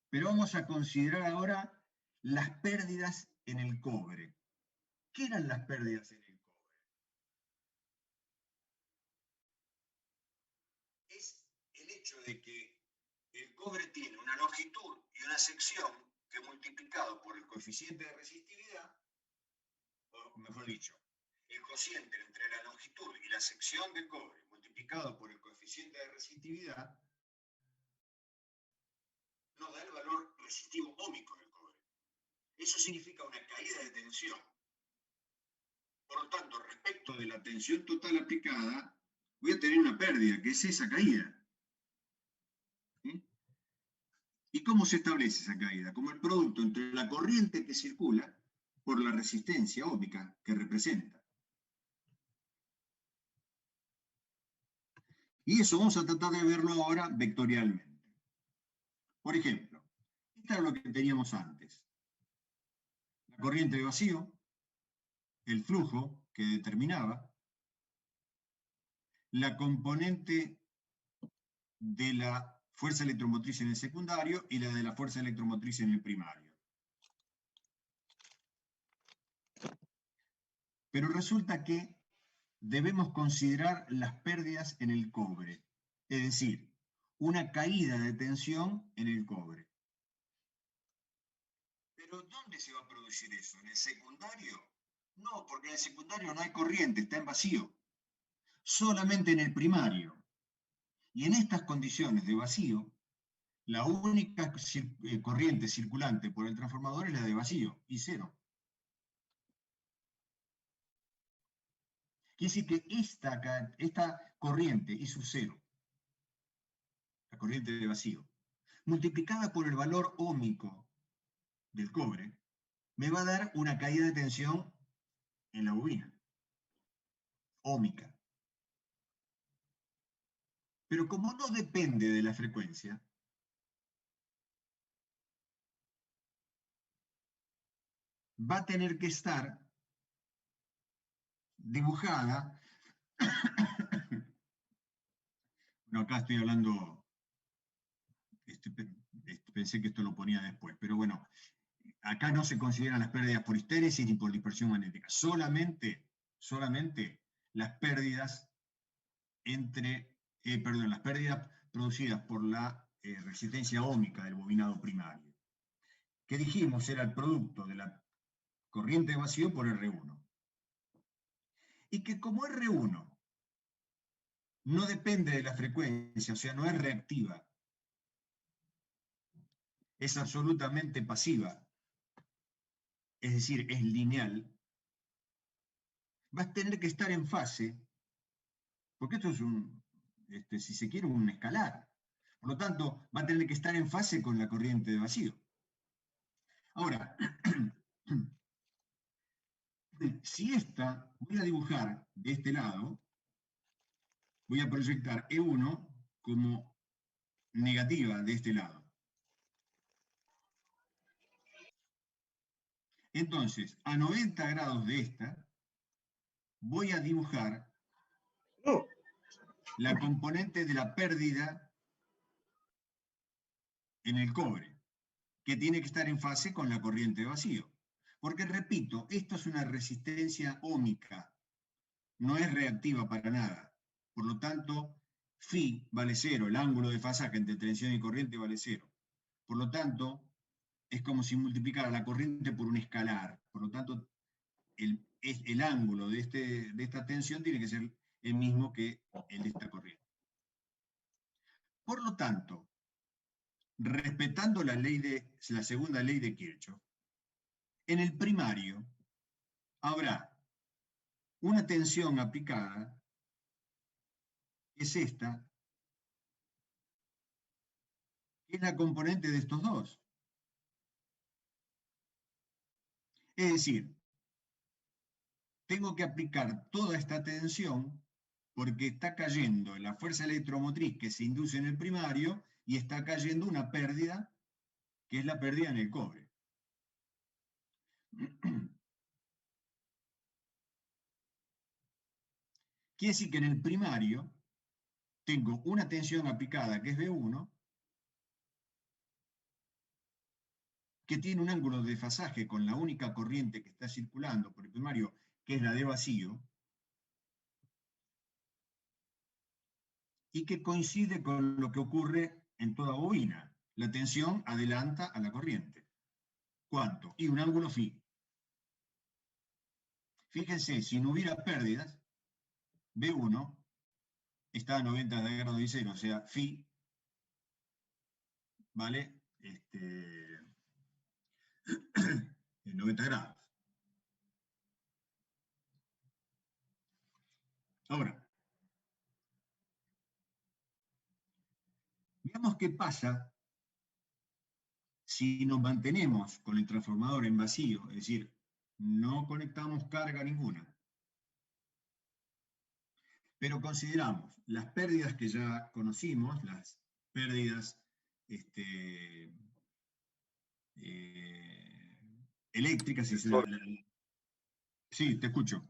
S1: Pero vamos a considerar ahora las pérdidas en el cobre. ¿Qué eran las pérdidas en el cobre? Es el hecho de que el cobre tiene una longitud y una sección que multiplicado por el coeficiente de resistividad, o mejor dicho, el cociente entre la longitud y la sección de cobre multiplicado por el coeficiente de resistividad, nos da el valor resistivo óhmico del cobre. Eso significa una caída de tensión. Por lo tanto, respecto de la tensión total aplicada, voy a tener una pérdida, que es esa caída. ¿Sí? ¿Y cómo se establece esa caída? Como el producto entre la corriente que circula por la resistencia óhmica que representa. Y eso vamos a tratar de verlo ahora vectorialmente. Por ejemplo, esto es lo que teníamos antes. La corriente de vacío, el flujo que determinaba, la componente de la fuerza electromotriz en el secundario y la de la fuerza electromotriz en el primario. Pero resulta que debemos considerar las pérdidas en el cobre, es decir, una caída de tensión en el cobre. ¿Pero dónde se va a producir eso? ¿En el secundario? No, porque en el secundario no hay corriente, está en vacío. Solamente en el primario. Y en estas condiciones de vacío, la única corriente circulante por el transformador es la de vacío, y cero. Quiere decir que esta corriente y su cero, la corriente de vacío, multiplicada por el valor óhmico del cobre, me va a dar una caída de tensión en la bobina, óhmica. Pero como no depende de la frecuencia, va a tener que estar dibujada. Bueno, acá estoy hablando, pensé que esto lo ponía después, pero bueno, acá no se consideran las pérdidas por histéresis ni por dispersión magnética, solamente las pérdidas las pérdidas producidas por la resistencia óhmica del bobinado primario, que dijimos era el producto de la corriente de vacío por R1. Y que como R1 no depende de la frecuencia, o sea, no es reactiva, es absolutamente pasiva, es decir, es lineal, va a tener que estar en fase, porque esto es si se quiere, un escalar. Por lo tanto, va a tener que estar en fase con la corriente de vacío. Ahora, si esta, voy a dibujar de este lado, voy a proyectar E1 como negativa de este lado. Entonces, a 90 grados de esta, voy a dibujar la componente de la pérdida en el cobre, que tiene que estar en fase con la corriente de vacío. Porque, repito, esto es una resistencia óhmica, no es reactiva para nada. Por lo tanto, phi vale 0, el ángulo de fasaje entre tensión y corriente vale 0. Por lo tanto, es como si multiplicara la corriente por un escalar. Por lo tanto, el ángulo de esta tensión tiene que ser el mismo que el de esta corriente. Por lo tanto, respetando la segunda ley de Kirchhoff, en el primario habrá una tensión aplicada, que es esta, que es la componente de estos dos. Es decir, tengo que aplicar toda esta tensión porque está cayendo la fuerza electromotriz que se induce en el primario y está cayendo una pérdida, que es la pérdida en el cobre. Quiere decir que en el primario tengo una tensión aplicada, que es B1, que tiene un ángulo de desfasaje con la única corriente que está circulando por el primario, que es la de vacío, y que coincide con lo que ocurre en toda bobina. La tensión adelanta a la corriente. ¿Cuánto? Y un ángulo phi. Fíjense, si no hubiera pérdidas, B1 está a 90 grados de 0, o sea, phi vale 90 grados. Ahora, veamos qué pasa si nos mantenemos con el transformador en vacío, es decir, no conectamos carga ninguna, pero consideramos las pérdidas que ya conocimos, las pérdidas eléctricas. Sí, te escucho.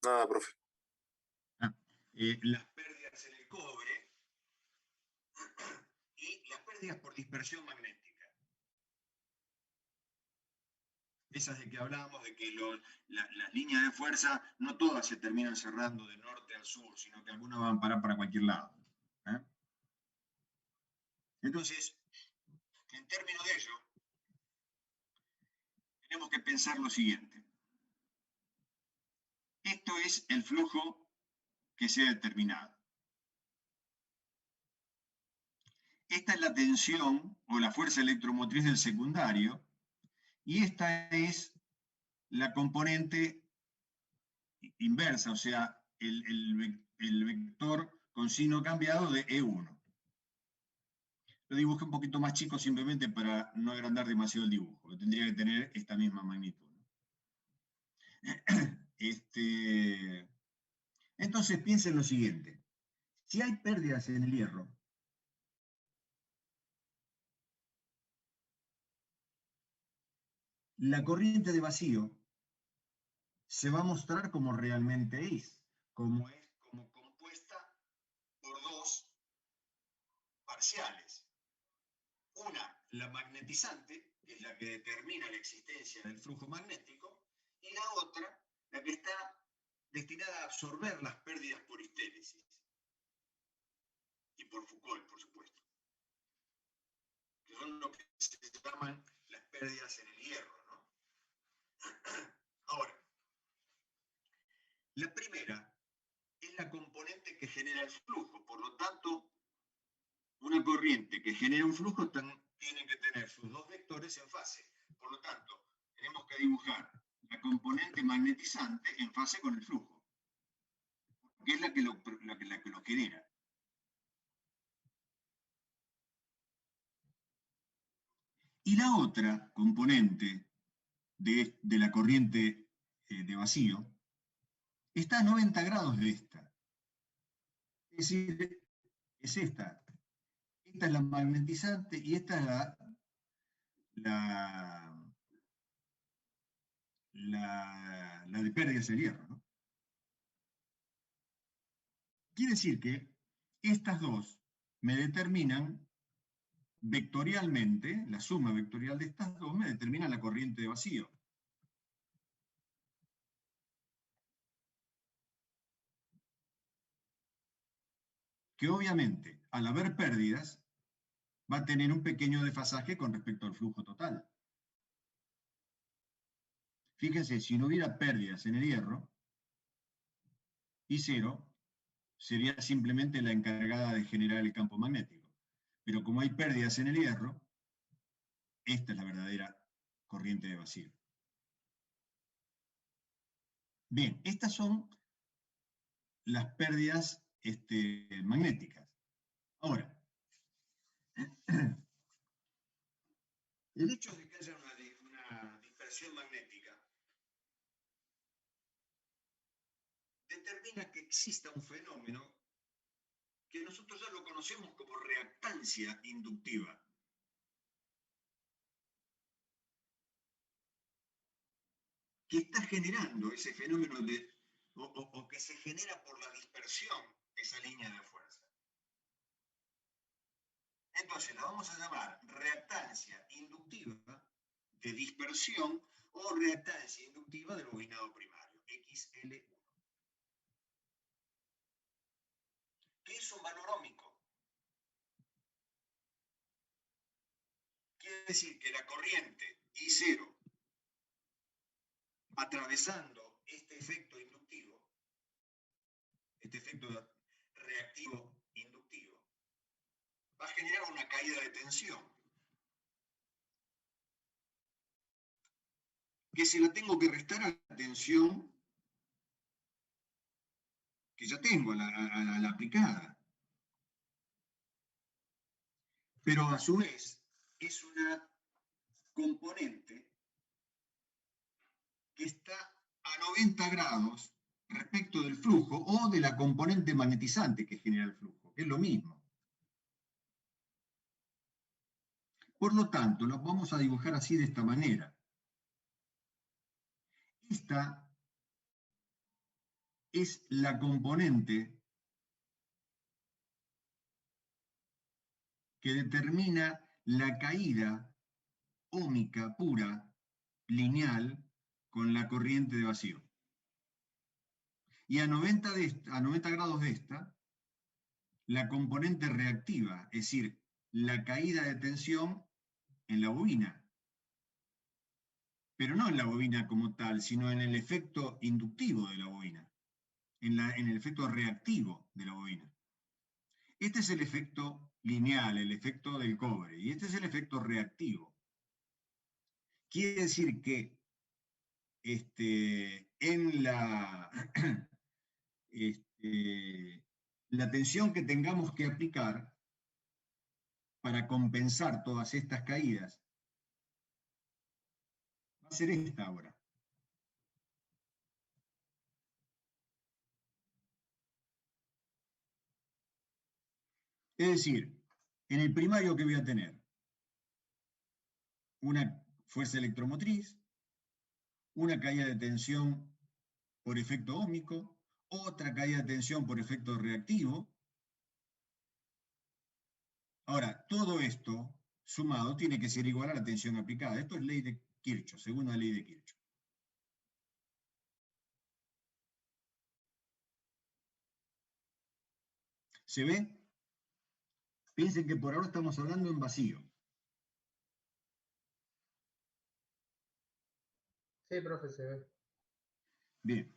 S2: Nada, profe.
S1: Las pérdidas en el cobre y las pérdidas por dispersión magnética. Esas de que hablábamos, de que las líneas de fuerza no todas se terminan cerrando de norte al sur, sino que algunas van a parar para cualquier lado. Entonces, en términos de ello, tenemos que pensar lo siguiente. Esto es el flujo que se ha determinado. Esta es la tensión o la fuerza electromotriz del secundario, y esta es la componente inversa, o sea, el vector con signo cambiado de E1. Lo dibujé un poquito más chico simplemente para no agrandar demasiado el dibujo. Tendría que tener esta misma magnitud. Entonces piensen lo siguiente. Si hay pérdidas en el hierro, la corriente de vacío se va a mostrar como realmente es como compuesta por dos parciales. Una, la magnetizante, que es la que determina la existencia del flujo magnético, y la otra, la que está destinada a absorber las pérdidas por histéresis. Y por Foucault, por supuesto. Que son lo que se llaman las pérdidas en el hierro, ¿no? Ahora, la primera es la componente que genera el flujo. Por lo tanto, una corriente que genera un flujo tiene que tener sus dos vectores en fase. Por lo tanto, tenemos que dibujar la componente magnetizante en fase con el flujo, que es la que lo genera. Y la otra componente de la corriente de vacío está a 90 grados de esta. Es decir, es esta. Esta es la magnetizante y esta es la de pérdidas de hierro, ¿no? Quiere decir que estas dos me determinan vectorialmente, la suma vectorial de estas dos me determina la corriente de vacío. Que obviamente, al haber pérdidas, va a tener un pequeño desfasaje con respecto al flujo total. Fíjense, si no hubiera pérdidas en el hierro, I0 sería simplemente la encargada de generar el campo magnético. Pero como hay pérdidas en el hierro, esta es la verdadera corriente de vacío. Bien, estas son las pérdidas magnéticas. Ahora, el hecho de que haya una dispersión magnética determina que exista un fenómeno que nosotros ya lo conocemos como reactancia inductiva. Que está generando ese fenómeno o que se genera por la dispersión de esa línea de fuerza. Entonces la vamos a llamar reactancia inductiva de dispersión o reactancia inductiva del bobinado primario, XL1. ¿Qué es un valor óhmico? Quiere decir que la corriente I0 atravesando este efecto inductivo, este efecto reactivo inductivo, va a generar una caída de tensión. Que se la tengo que restar a la tensión que ya tengo, a la aplicada. Pero a su vez es una componente que está a 90 grados respecto del flujo o de la componente magnetizante que genera el flujo, que es lo mismo. Por lo tanto, lo vamos a dibujar así de esta manera. Esta es la componente que determina la caída óhmica pura, lineal, con la corriente de vacío. Y a 90 grados de esta, la componente reactiva, es decir, la caída de tensión en la bobina. Pero no en la bobina como tal, sino en el efecto inductivo de la bobina, en el efecto reactivo de la bobina. Este es el efecto lineal, el efecto del cobre, y este es el efecto reactivo. Quiere decir que en la tensión que tengamos que aplicar para compensar todas estas caídas va a ser esta ahora. Es decir, en el primario que voy a tener una fuerza electromotriz, una caída de tensión por efecto óhmico, otra caída de tensión por efecto reactivo. Ahora, todo esto sumado tiene que ser igual a la tensión aplicada. Esto es ley de Kirchhoff, segunda ley de Kirchhoff. ¿Se ve? Piensen que por ahora estamos hablando en vacío.
S4: Sí, profe, se ve.
S1: Bien.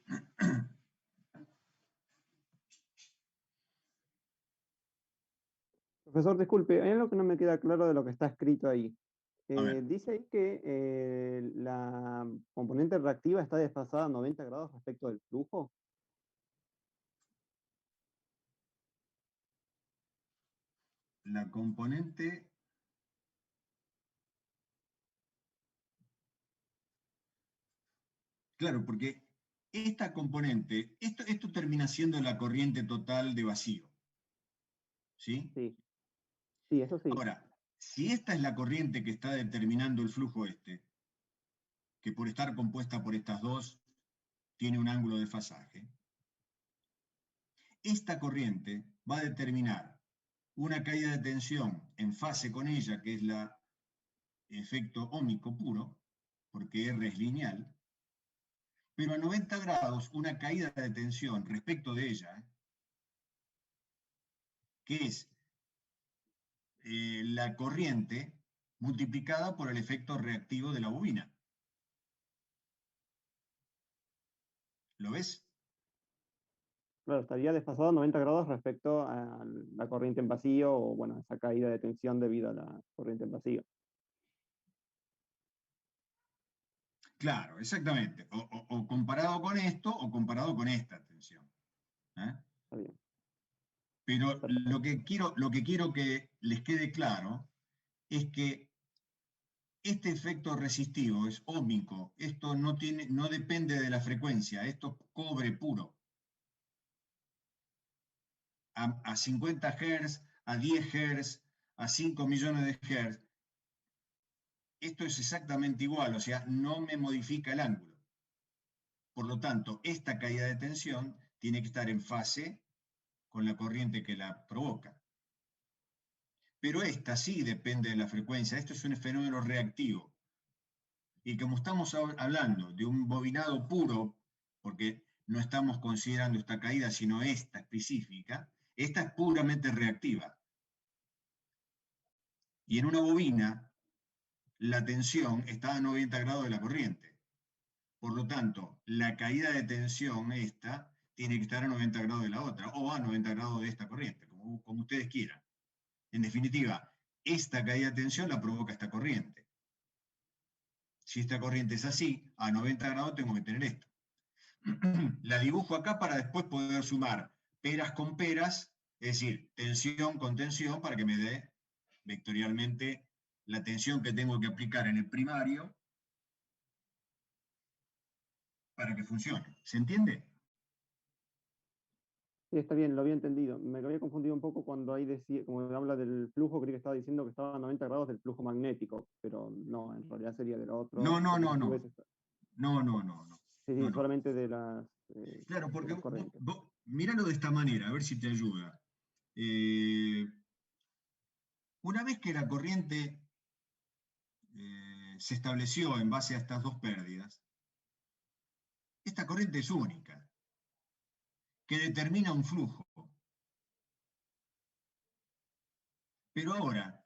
S5: Profesor, disculpe, hay algo que no me queda claro de lo que está escrito ahí.
S1: A ver,
S5: Dice ahí que la componente reactiva está desfasada a 90 grados respecto del flujo.
S1: la componente... Claro, porque esta componente, esto termina siendo la corriente total de vacío. ¿Sí?
S5: Sí, sí, eso sí.
S1: Ahora, si esta es la corriente que está determinando el flujo este, que por estar compuesta por estas dos tiene un ángulo de fasaje, esta corriente va a determinar una caída de tensión en fase con ella, que es el efecto óhmico puro, porque R es lineal, pero a 90 grados una caída de tensión respecto de ella, que es la corriente multiplicada por el efecto reactivo de la bobina. ¿Lo ves?
S5: Claro, estaría desfasado a 90 grados respecto a la corriente en vacío o, bueno, esa caída de tensión debido a la corriente en vacío.
S1: Claro, exactamente. O comparado con esto o comparado con esta tensión. ¿Eh?
S5: Está bien.
S1: Pero
S5: Perfecto.
S1: lo que quiero que les quede claro es que este efecto resistivo es óhmico, esto no depende de la frecuencia, esto es cobre puro. A 50 Hz, a 10 Hz, a 5 millones de Hz, esto es exactamente igual, o sea, no me modifica el ángulo. Por lo tanto, esta caída de tensión tiene que estar en fase con la corriente que la provoca. Pero esta sí depende de la frecuencia, esto es un fenómeno reactivo. Y como estamos hablando de un bobinado puro, porque no estamos considerando esta caída, sino esta específica, esta es puramente reactiva. Y en una bobina, la tensión está a 90 grados de la corriente. Por lo tanto, la caída de tensión esta tiene que estar a 90 grados de la otra, o a 90 grados de esta corriente, como ustedes quieran. En definitiva, esta caída de tensión la provoca esta corriente. Si esta corriente es así, a 90 grados tengo que tener esto. La dibujo acá para después poder sumar peras con peras, es decir, tensión con tensión, para que me dé vectorialmente la tensión que tengo que aplicar en el primario para que funcione. ¿Se entiende?
S5: Sí, está bien, lo había entendido. Me había confundido un poco cuando ahí decía, como habla del flujo, creí que estaba diciendo que estaba a 90 grados del flujo magnético, pero no, en realidad sería del otro,
S1: No, no,
S5: porque
S1: no,
S5: a su
S1: no.
S5: vez
S1: No, no, no, no.
S5: sí,
S1: No,
S5: sí,
S1: no.
S5: solamente
S1: Claro,
S5: de
S1: porque
S5: las corrientes.
S1: míralo de esta manera, a ver si te ayuda. Una vez que la corriente se estableció en base a estas dos pérdidas, esta corriente es única, que determina un flujo. Pero ahora,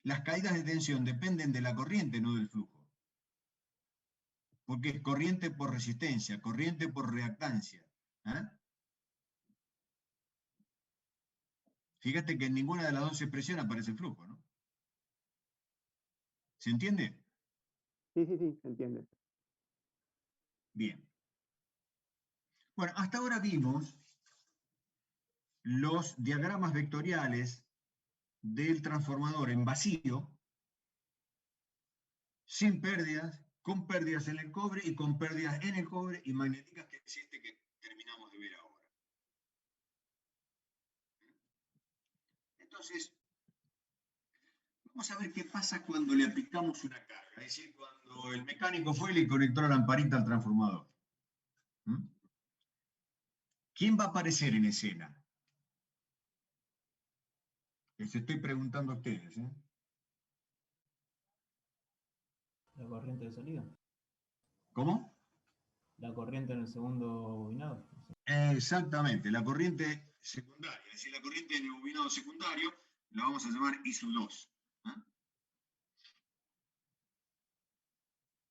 S1: las caídas de tensión dependen de la corriente, no del flujo. Porque es corriente por resistencia, corriente por reactancia. ¿Eh? Fíjate que en ninguna de las dos expresiones aparece el flujo, ¿no? ¿Se entiende?
S5: Sí, sí, sí, se entiende.
S1: Bien. Bueno, hasta ahora vimos los diagramas vectoriales del transformador en vacío, sin pérdidas, con pérdidas en el cobre y con pérdidas en el cobre y magnéticas, que es este que terminamos de ver ahora. Entonces, vamos a ver qué pasa cuando le aplicamos una carga, es decir, cuando el mecánico fue y le conectó la lamparita al transformador. ¿Mm? ¿Quién va a aparecer en escena? Les estoy preguntando a ustedes.
S6: La corriente de salida.
S1: ¿Cómo?
S6: La corriente en el segundo bobinado.
S1: Exactamente, la corriente secundaria. Es decir, la corriente en el bobinado secundario la vamos a llamar I sub 2.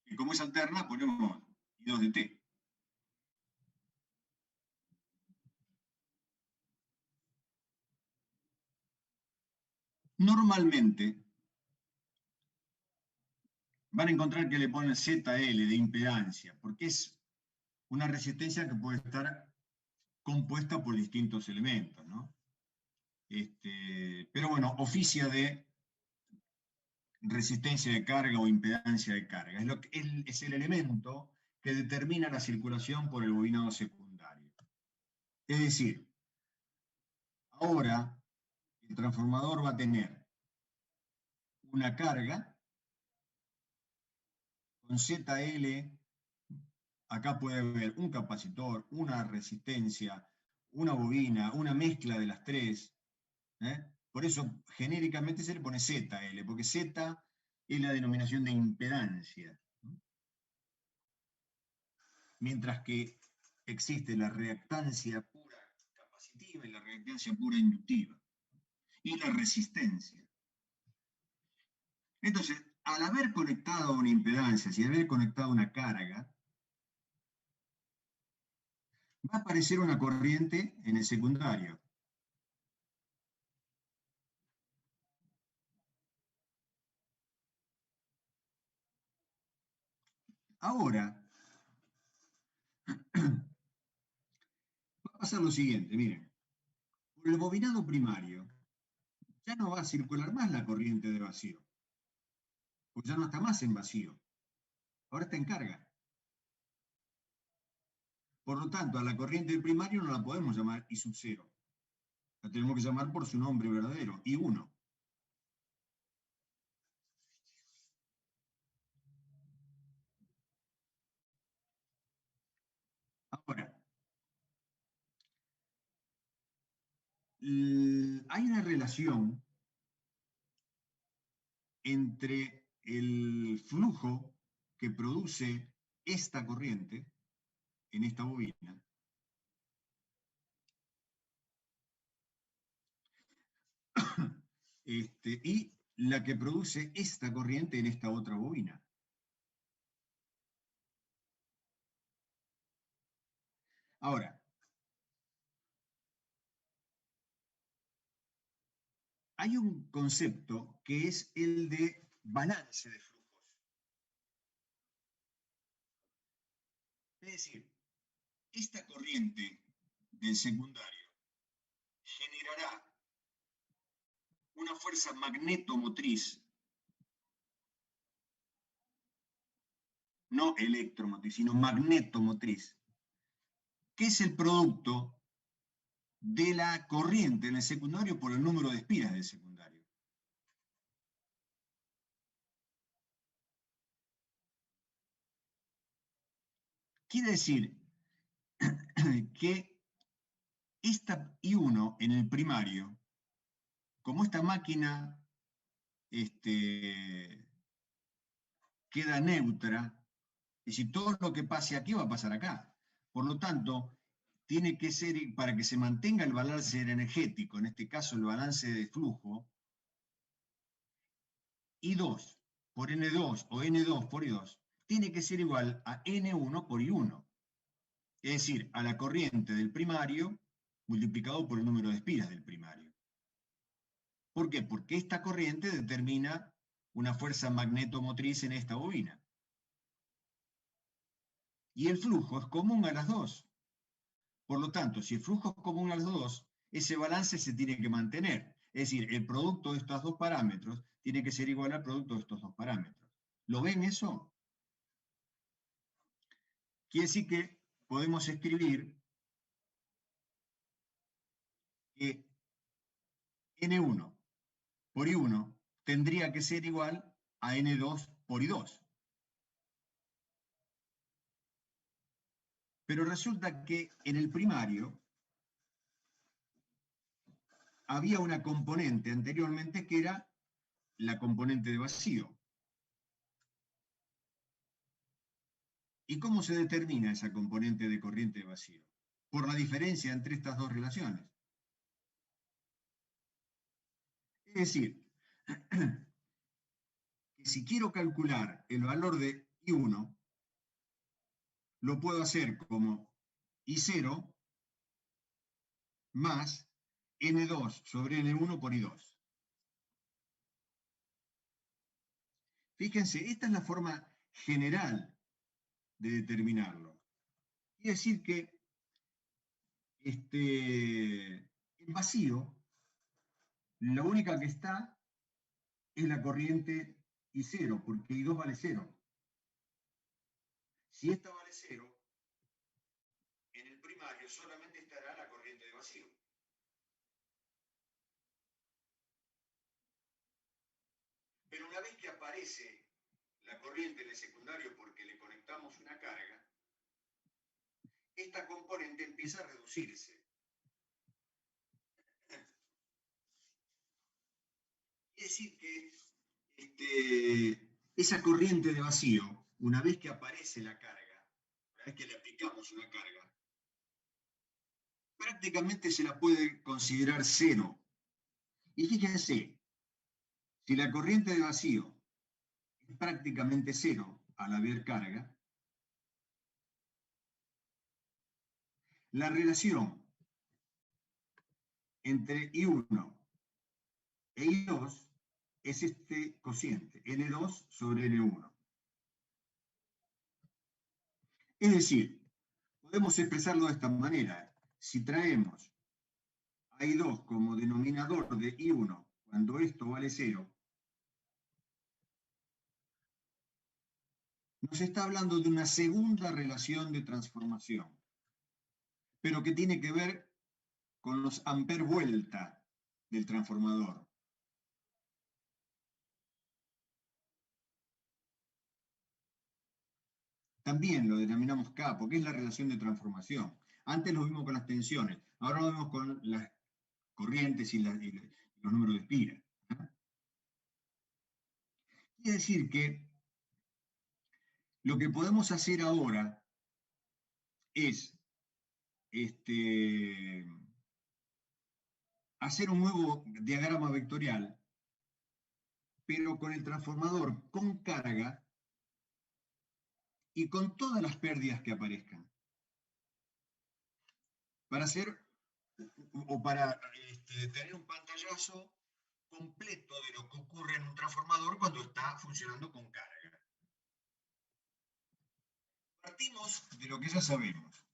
S1: Y como es alterna, ponemos I2 de T. Normalmente van a encontrar que le ponen ZL de impedancia, porque es una resistencia que puede estar compuesta por distintos elementos, ¿no? Pero bueno, oficia de resistencia de carga o impedancia de carga. Es el elemento que determina la circulación por el bobinado secundario. Es decir, ahora el transformador va a tener una carga con ZL. Acá puede haber un capacitor, una resistencia, una bobina, una mezcla de las tres. Por eso genéricamente se le pone ZL, porque Z es la denominación de impedancia. Mientras que existe la reactancia pura capacitiva y la reactancia pura inductiva. Y la resistencia. Entonces, al haber conectado una impedancia, si haber conectado una carga, va a aparecer una corriente en el secundario. Ahora, va a pasar lo siguiente, miren. Por el bobinado primario, ya no va a circular más la corriente de vacío, porque ya no está más en vacío, ahora está en carga. Por lo tanto, a la corriente del primario no la podemos llamar I sub 0. La tenemos que llamar por su nombre verdadero, I1. Ahora, hay una relación entre el flujo que produce esta corriente en esta bobina y la que produce esta corriente en esta otra bobina. Ahora, hay un concepto que es el de balance de flujos. Es decir, esta corriente del secundario generará una fuerza magnetomotriz, no electromotriz, sino magnetomotriz, que es el producto de la corriente en el secundario por el número de espiras del secundario. Quiere decir que esta I1 en el primario, como esta máquina queda neutra, es decir, todo lo que pase aquí va a pasar acá. Por lo tanto, tiene que ser, para que se mantenga el balance energético, en este caso el balance de flujo, I2 por N2 o N2 por I2, tiene que ser igual a N1 por I1. Es decir, a la corriente del primario multiplicado por el número de espiras del primario. ¿Por qué? Porque esta corriente determina una fuerza magnetomotriz en esta bobina. Y el flujo es común a las dos. Por lo tanto, si el flujo es común a las dos, ese balance se tiene que mantener. Es decir, el producto de estos dos parámetros tiene que ser igual al producto de estos dos parámetros. ¿Lo ven eso? Quiere decir que podemos escribir que N1 por I1 tendría que ser igual a N2 por I2. Pero resulta que en el primario había una componente anteriormente que era la componente de vacío. ¿Y cómo se determina esa componente de corriente de vacío? Por la diferencia entre estas dos relaciones. Es decir, que si quiero calcular el valor de I1, lo puedo hacer como I0 más N2 sobre N1 por I2. Fíjense, esta es la forma general de determinarlo. Quiere decir que en vacío, la única que está es la corriente I0, porque I2 vale 0. Si esta vale 0, en el primario solamente estará la corriente de vacío. Pero una vez que aparece la corriente en el secundario porque le conectamos una carga, esta componente empieza a reducirse. Quiere decir que esa corriente de vacío, una vez que aparece la carga, una vez que le aplicamos una carga, prácticamente se la puede considerar cero. Y fíjense, si la corriente de vacío es prácticamente cero al haber carga, la relación entre I1 e I2 es este cociente, N2 sobre N1. Es decir, podemos expresarlo de esta manera. Si traemos a I2 como denominador de I1 cuando esto vale 0, nos está hablando de una segunda relación de transformación, pero que tiene que ver con los amper vuelta del transformador. También lo denominamos K, porque es la relación de transformación. Antes lo vimos con las tensiones, ahora lo vemos con las corrientes y los números de espira. Quiere decir que lo que podemos hacer ahora es hacer un nuevo diagrama vectorial, pero con el transformador con carga y con todas las pérdidas que aparezcan. Para hacer, o para tener un pantallazo completo de lo que ocurre en un transformador cuando está funcionando con carga. Partimos de lo que ya sabemos.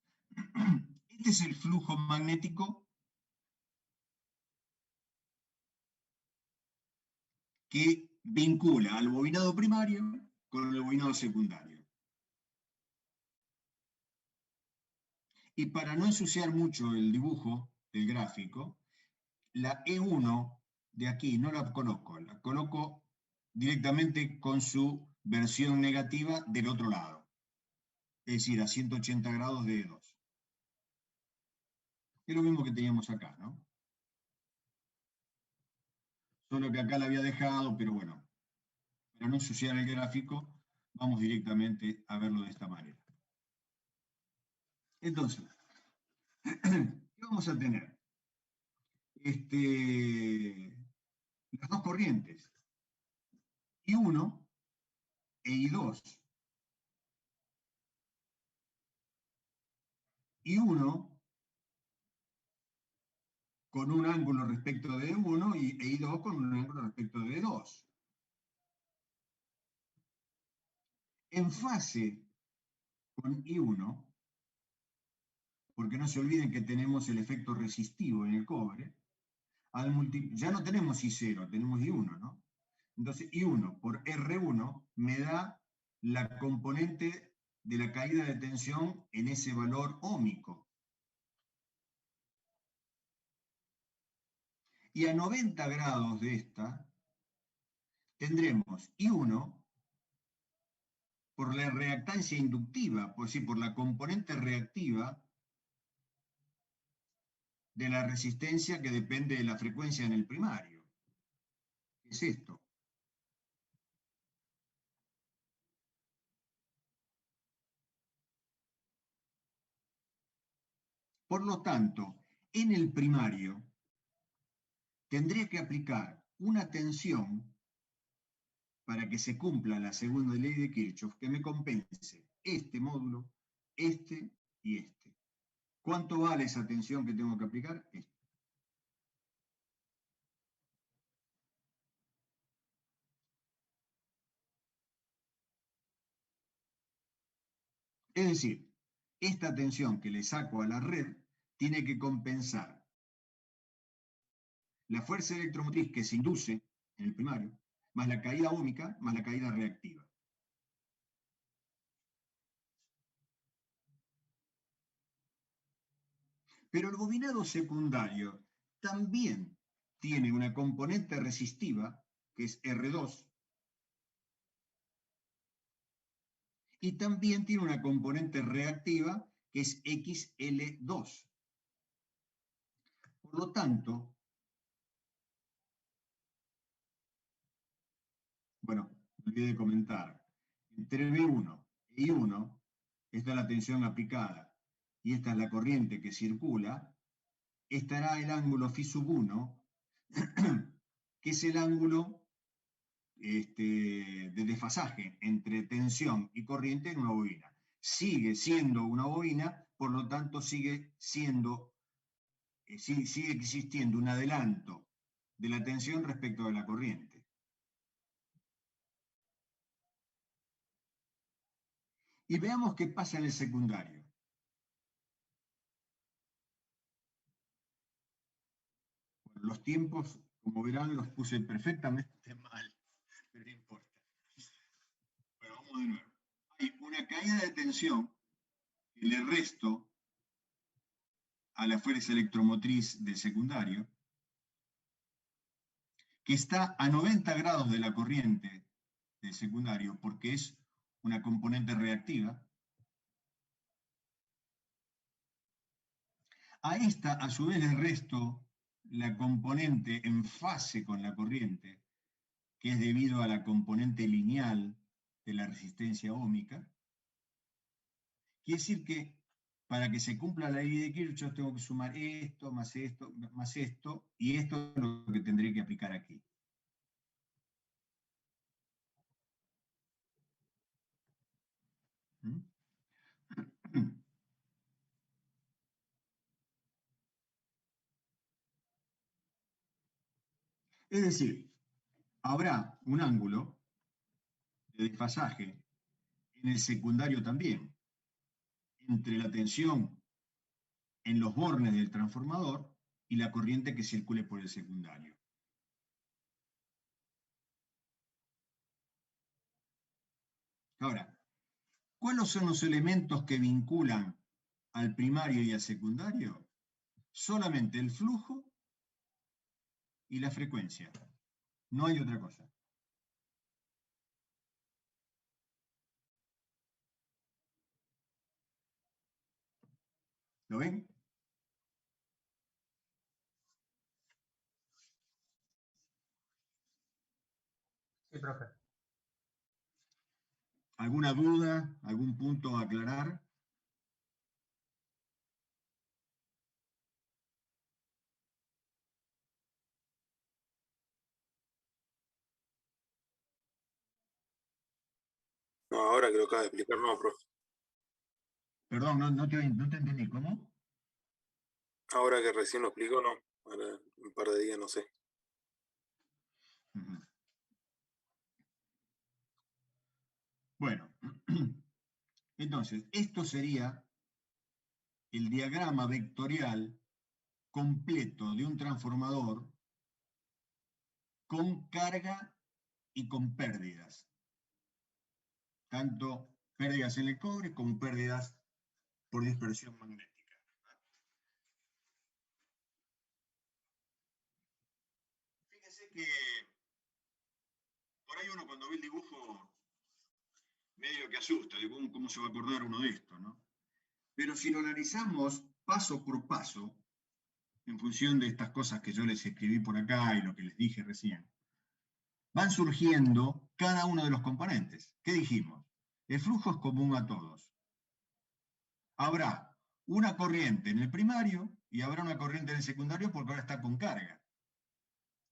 S1: Este es el flujo magnético que vincula al bobinado primario con el bobinado secundario. Y para no ensuciar mucho el dibujo del gráfico, la E1 de aquí no la coloco directamente con su versión negativa del otro lado, es decir, a 180 grados de E2. Es lo mismo que teníamos acá, ¿no? Solo que acá la había dejado, pero bueno, para no ensuciar el gráfico, vamos directamente a verlo de esta manera. Entonces, ¿qué vamos a tener? Las dos corrientes, I1 e I2. I1 con un ángulo respecto de E1 e I2 con un ángulo respecto de E2. En fase con I1, porque no se olviden que tenemos el efecto resistivo en el cobre, ya no tenemos I0, tenemos I1, ¿no? Entonces I1 por R1 me da la componente de la caída de tensión en ese valor óhmico. Y a 90 grados de esta tendremos I1 por la reactancia inductiva, pues sí, por la componente reactiva de la resistencia que depende de la frecuencia en el primario. ¿Qué es esto? Por lo tanto, en el primario tendría que aplicar una tensión para que se cumpla la segunda ley de Kirchhoff que me compense este módulo, este y este. ¿Cuánto vale esa tensión que tengo que aplicar? Esto. Es decir, esta tensión que le saco a la red tiene que compensar la fuerza electromotriz que se induce en el primario, más la caída óhmica, más la caída reactiva. Pero el bobinado secundario también tiene una componente resistiva, que es R2, y también tiene una componente reactiva, que es XL2. Por lo tanto, bueno, me olvidé de comentar, entre B1 e I1, esta es la tensión aplicada y esta es la corriente que circula, estará el ángulo φ sub 1, que es el ángulo de desfasaje entre tensión y corriente en una bobina. Sigue siendo una bobina, por lo tanto sigue existiendo un adelanto de la tensión respecto de la corriente. Y veamos qué pasa en el secundario. Bueno, los tiempos, como verán, los puse perfectamente mal, pero no importa. Bueno, vamos de nuevo. Hay una caída de tensión que le resto a la fuerza electromotriz del secundario, que está a 90 grados de la corriente del secundario, porque es una componente reactiva. A esta, a su vez, le resto la componente en fase con la corriente, que es debido a la componente lineal de la resistencia óhmica. Quiere decir que para que se cumpla la ley de Kirchhoff tengo que sumar esto, más esto, más esto, y esto es lo que tendré que aplicar aquí. ¿Mm? Es decir, habrá un ángulo de desfasaje en el secundario también, entre la tensión en los bornes del transformador y la corriente que circule por el secundario. Ahora, ¿cuáles son los elementos que vinculan al primario y al secundario? Solamente el flujo y la frecuencia. No hay otra cosa. ¿Lo ven?
S4: Sí, profe.
S1: ¿Alguna duda? ¿Algún punto a aclarar?
S2: No, ahora que lo acaba de explicar, no, profe.
S1: Perdón, no te entendí. ¿Cómo?
S2: Ahora que recién lo explicó, no. Ahora un par de días, no sé.
S1: Uh-huh. Bueno, entonces, esto sería el diagrama vectorial completo de un transformador con carga y con pérdidas. Tanto pérdidas en el cobre como pérdidas por dispersión magnética. Fíjense que por ahí uno cuando ve el dibujo medio que asusta, digo, ¿cómo se va a acordar uno de esto, no? Pero si lo analizamos paso por paso, en función de estas cosas que yo les escribí por acá y lo que les dije recién, van surgiendo cada uno de los componentes. ¿Qué dijimos? El flujo es común a todos. Habrá una corriente en el primario y habrá una corriente en el secundario porque ahora está con carga.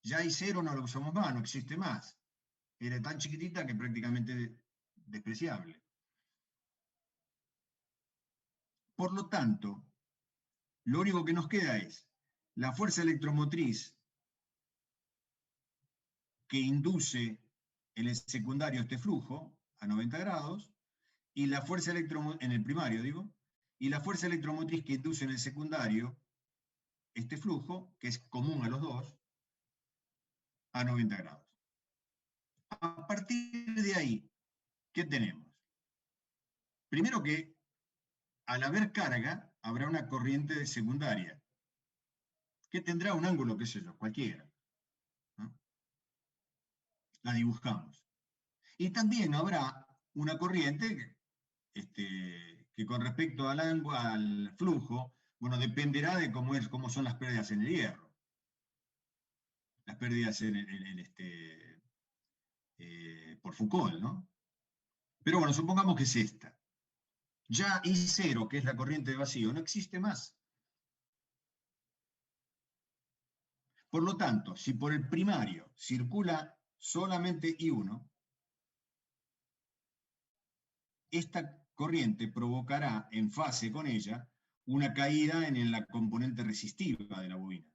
S1: Ya I0 no lo usamos más, no existe más. Era tan chiquitita que prácticamente despreciable. Por lo tanto, lo único que nos queda es la fuerza electromotriz que induce en el secundario este flujo a 90 grados, y la fuerza en el primario, digo, y la fuerza electromotriz que induce en el secundario este flujo, que es común a los dos, a 90 grados. A partir de ahí, ¿qué tenemos? Primero que al haber carga, habrá una corriente secundaria, que tendrá un ángulo, qué sé yo, cualquiera, ¿no? La dibujamos. Y también habrá una corriente que con respecto al flujo, bueno, dependerá de cómo son las pérdidas en el hierro. Las pérdidas por Foucault, ¿no? Pero bueno, supongamos que es esta. Ya I0, que es la corriente de vacío, no existe más. Por lo tanto, si por el primario circula solamente I1, esta corriente provocará en fase con ella una caída en la componente resistiva de la bobina.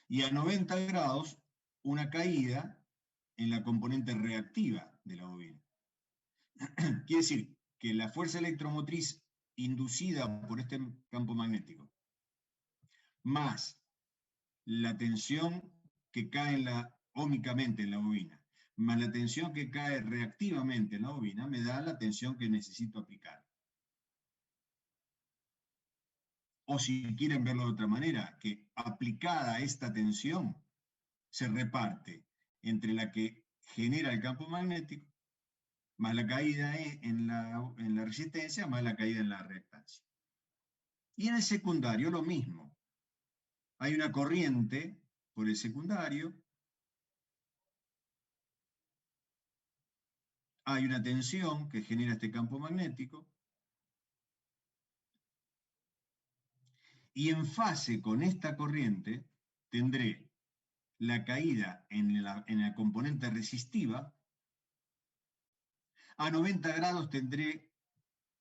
S1: Y a 90 grados, una caída en la componente reactiva de la bobina. Quiere decir que la fuerza electromotriz inducida por este campo magnético, más la tensión que cae ómicamente en la bobina, más la tensión que cae reactivamente en la bobina, me da la tensión que necesito aplicar. O si quieren verlo de otra manera, que aplicada esta tensión, se reparte entre la que genera el campo magnético, más la caída en la resistencia, más la caída en la reactancia. Y en el secundario lo mismo. Hay una corriente por el secundario, hay una tensión que genera este campo magnético, y en fase con esta corriente tendré la caída en la componente resistiva. A 90 grados tendré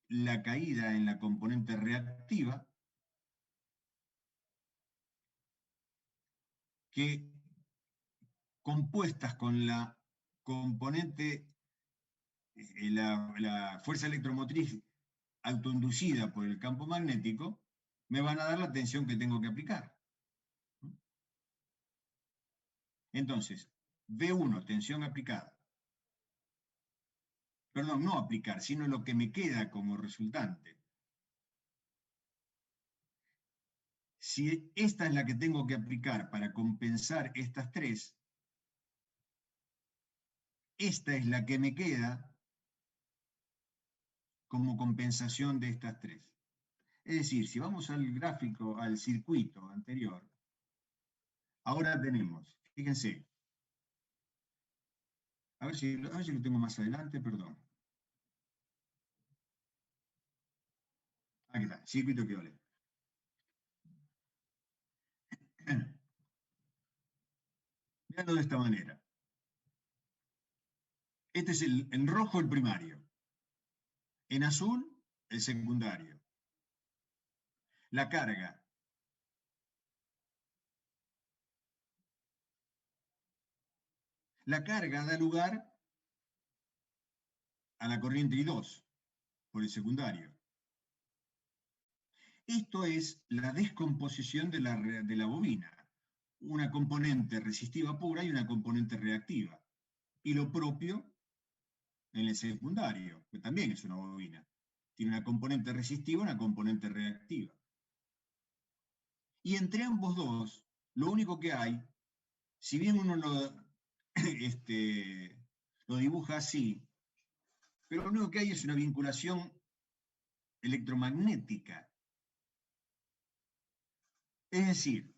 S1: la caída en la componente reactiva, que compuestas con la componente, la fuerza electromotriz autoinducida por el campo magnético, me van a dar la tensión que tengo que aplicar. Entonces, V1, tensión aplicada. Perdón, no aplicar, sino lo que me queda como resultante. Si esta es la que tengo que aplicar para compensar estas tres, esta es la que me queda como compensación de estas tres. Es decir, si vamos al gráfico, al circuito anterior, ahora tenemos, fíjense, a ver si lo tengo más adelante, perdón. Aquí está, circuito que vale. Veanlo de esta manera. Este es en rojo el primario. En azul, el secundario. La carga. La carga da lugar a la corriente I2 por el secundario. Esto es la descomposición de la bobina. Una componente resistiva pura y una componente reactiva. Y lo propio en el secundario, que también es una bobina. Tiene una componente resistiva y una componente reactiva. Y entre ambos dos, lo único que hay, si bien uno lo dibuja así, Pero lo único que hay es una vinculación electromagnética. Es decir,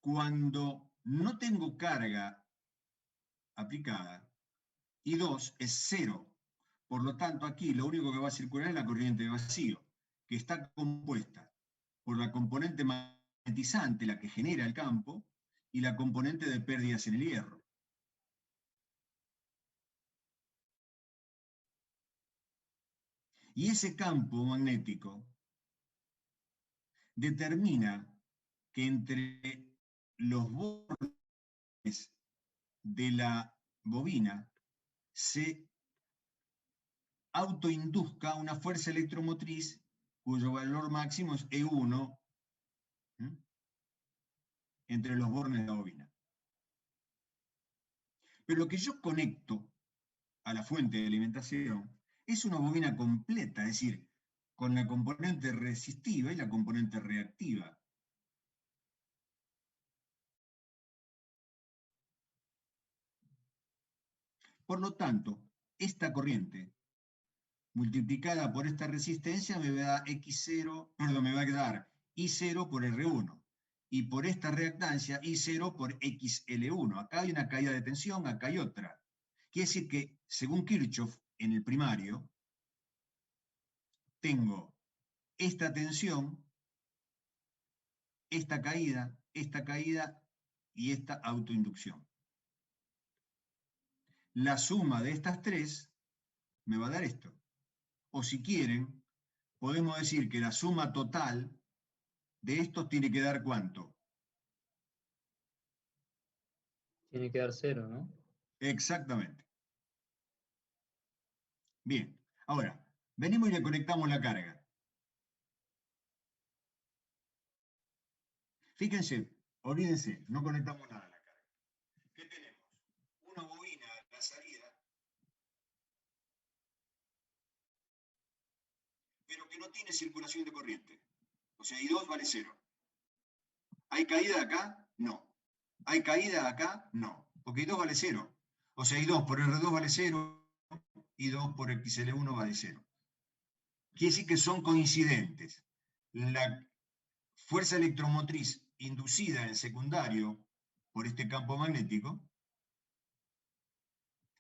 S1: cuando no tengo carga aplicada, I2 es 0. Por lo tanto, aquí lo único que va a circular es la corriente de vacío, que está compuesta por la componente magnetizante, la que genera el campo, y la componente de pérdidas en el hierro. Y ese campo magnético determina que entre los bordes de la bobina se autoinduzca una fuerza electromotriz cuyo valor máximo es E1 entre los bordes de la bobina. Pero lo que yo conecto a la fuente de alimentación es una bobina completa, es decir, con la componente resistiva y la componente reactiva. Por lo tanto, esta corriente multiplicada por esta resistencia me va a dar me va a dar I0 por R1. Y por esta reactancia, I0 por XL1. Acá hay una caída de tensión, acá hay otra. Quiere decir que, según Kirchhoff, en el primario, tengo esta tensión, esta caída y esta autoinducción. La suma de estas tres me va a dar esto. O si quieren, podemos decir que la suma total de estos tiene que dar ¿cuánto?
S7: Tiene que dar 0, ¿no?
S1: Exactamente. Bien, ahora, venimos y le conectamos la carga. Fíjense, olvídense, no conectamos nada a la carga. ¿Qué tenemos? Una bobina a la salida, pero que no tiene circulación de corriente. O sea, I2 vale 0. ¿Hay caída acá? No. ¿Hay caída acá? No. Porque I2 vale 0. O sea, I2 por R2 vale 0, I2 por XL1 vale 0. Quiere decir que son coincidentes. La fuerza electromotriz inducida en secundario por este campo magnético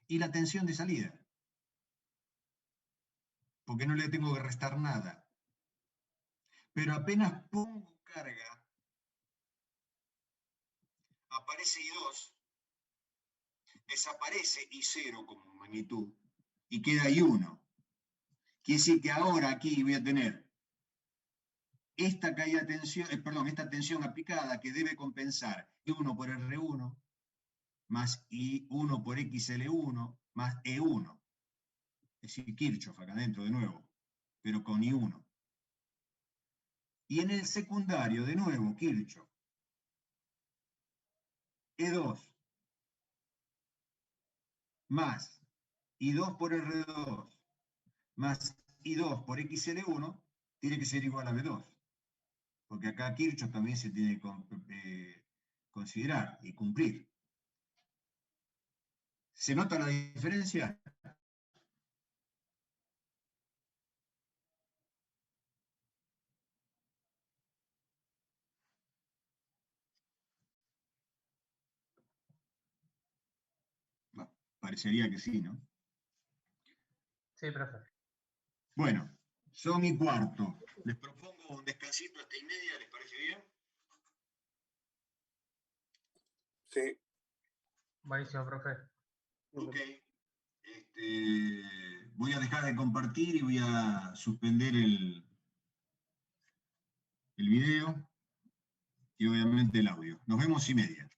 S1: y la tensión de salida. Porque no le tengo que restar nada. Pero apenas pongo carga, aparece I2, desaparece I0 como magnitud y queda I1. Quiere decir que ahora aquí voy a tener esta caída de tensión, esta tensión aplicada que debe compensar I1 por R1 más I1 por XL1 más E1. Es decir, Kirchhoff acá adentro de nuevo, pero con I1. Y en el secundario, de nuevo, Kirchhoff. E2 más I2 por R2 más I2 por XL1 tiene que ser igual a B2. Porque acá Kirchhoff también se tiene que considerar y cumplir. ¿Se nota la diferencia? Bueno, parecería que sí, ¿no?
S4: Sí, profe.
S1: Bueno, son y cuarto. Les propongo un descansito hasta 1:30, ¿les parece bien?
S2: Sí.
S4: Buenísimo, profe.
S1: Ok. Voy a dejar de compartir y voy a suspender el video y obviamente el audio. Nos vemos 1:30.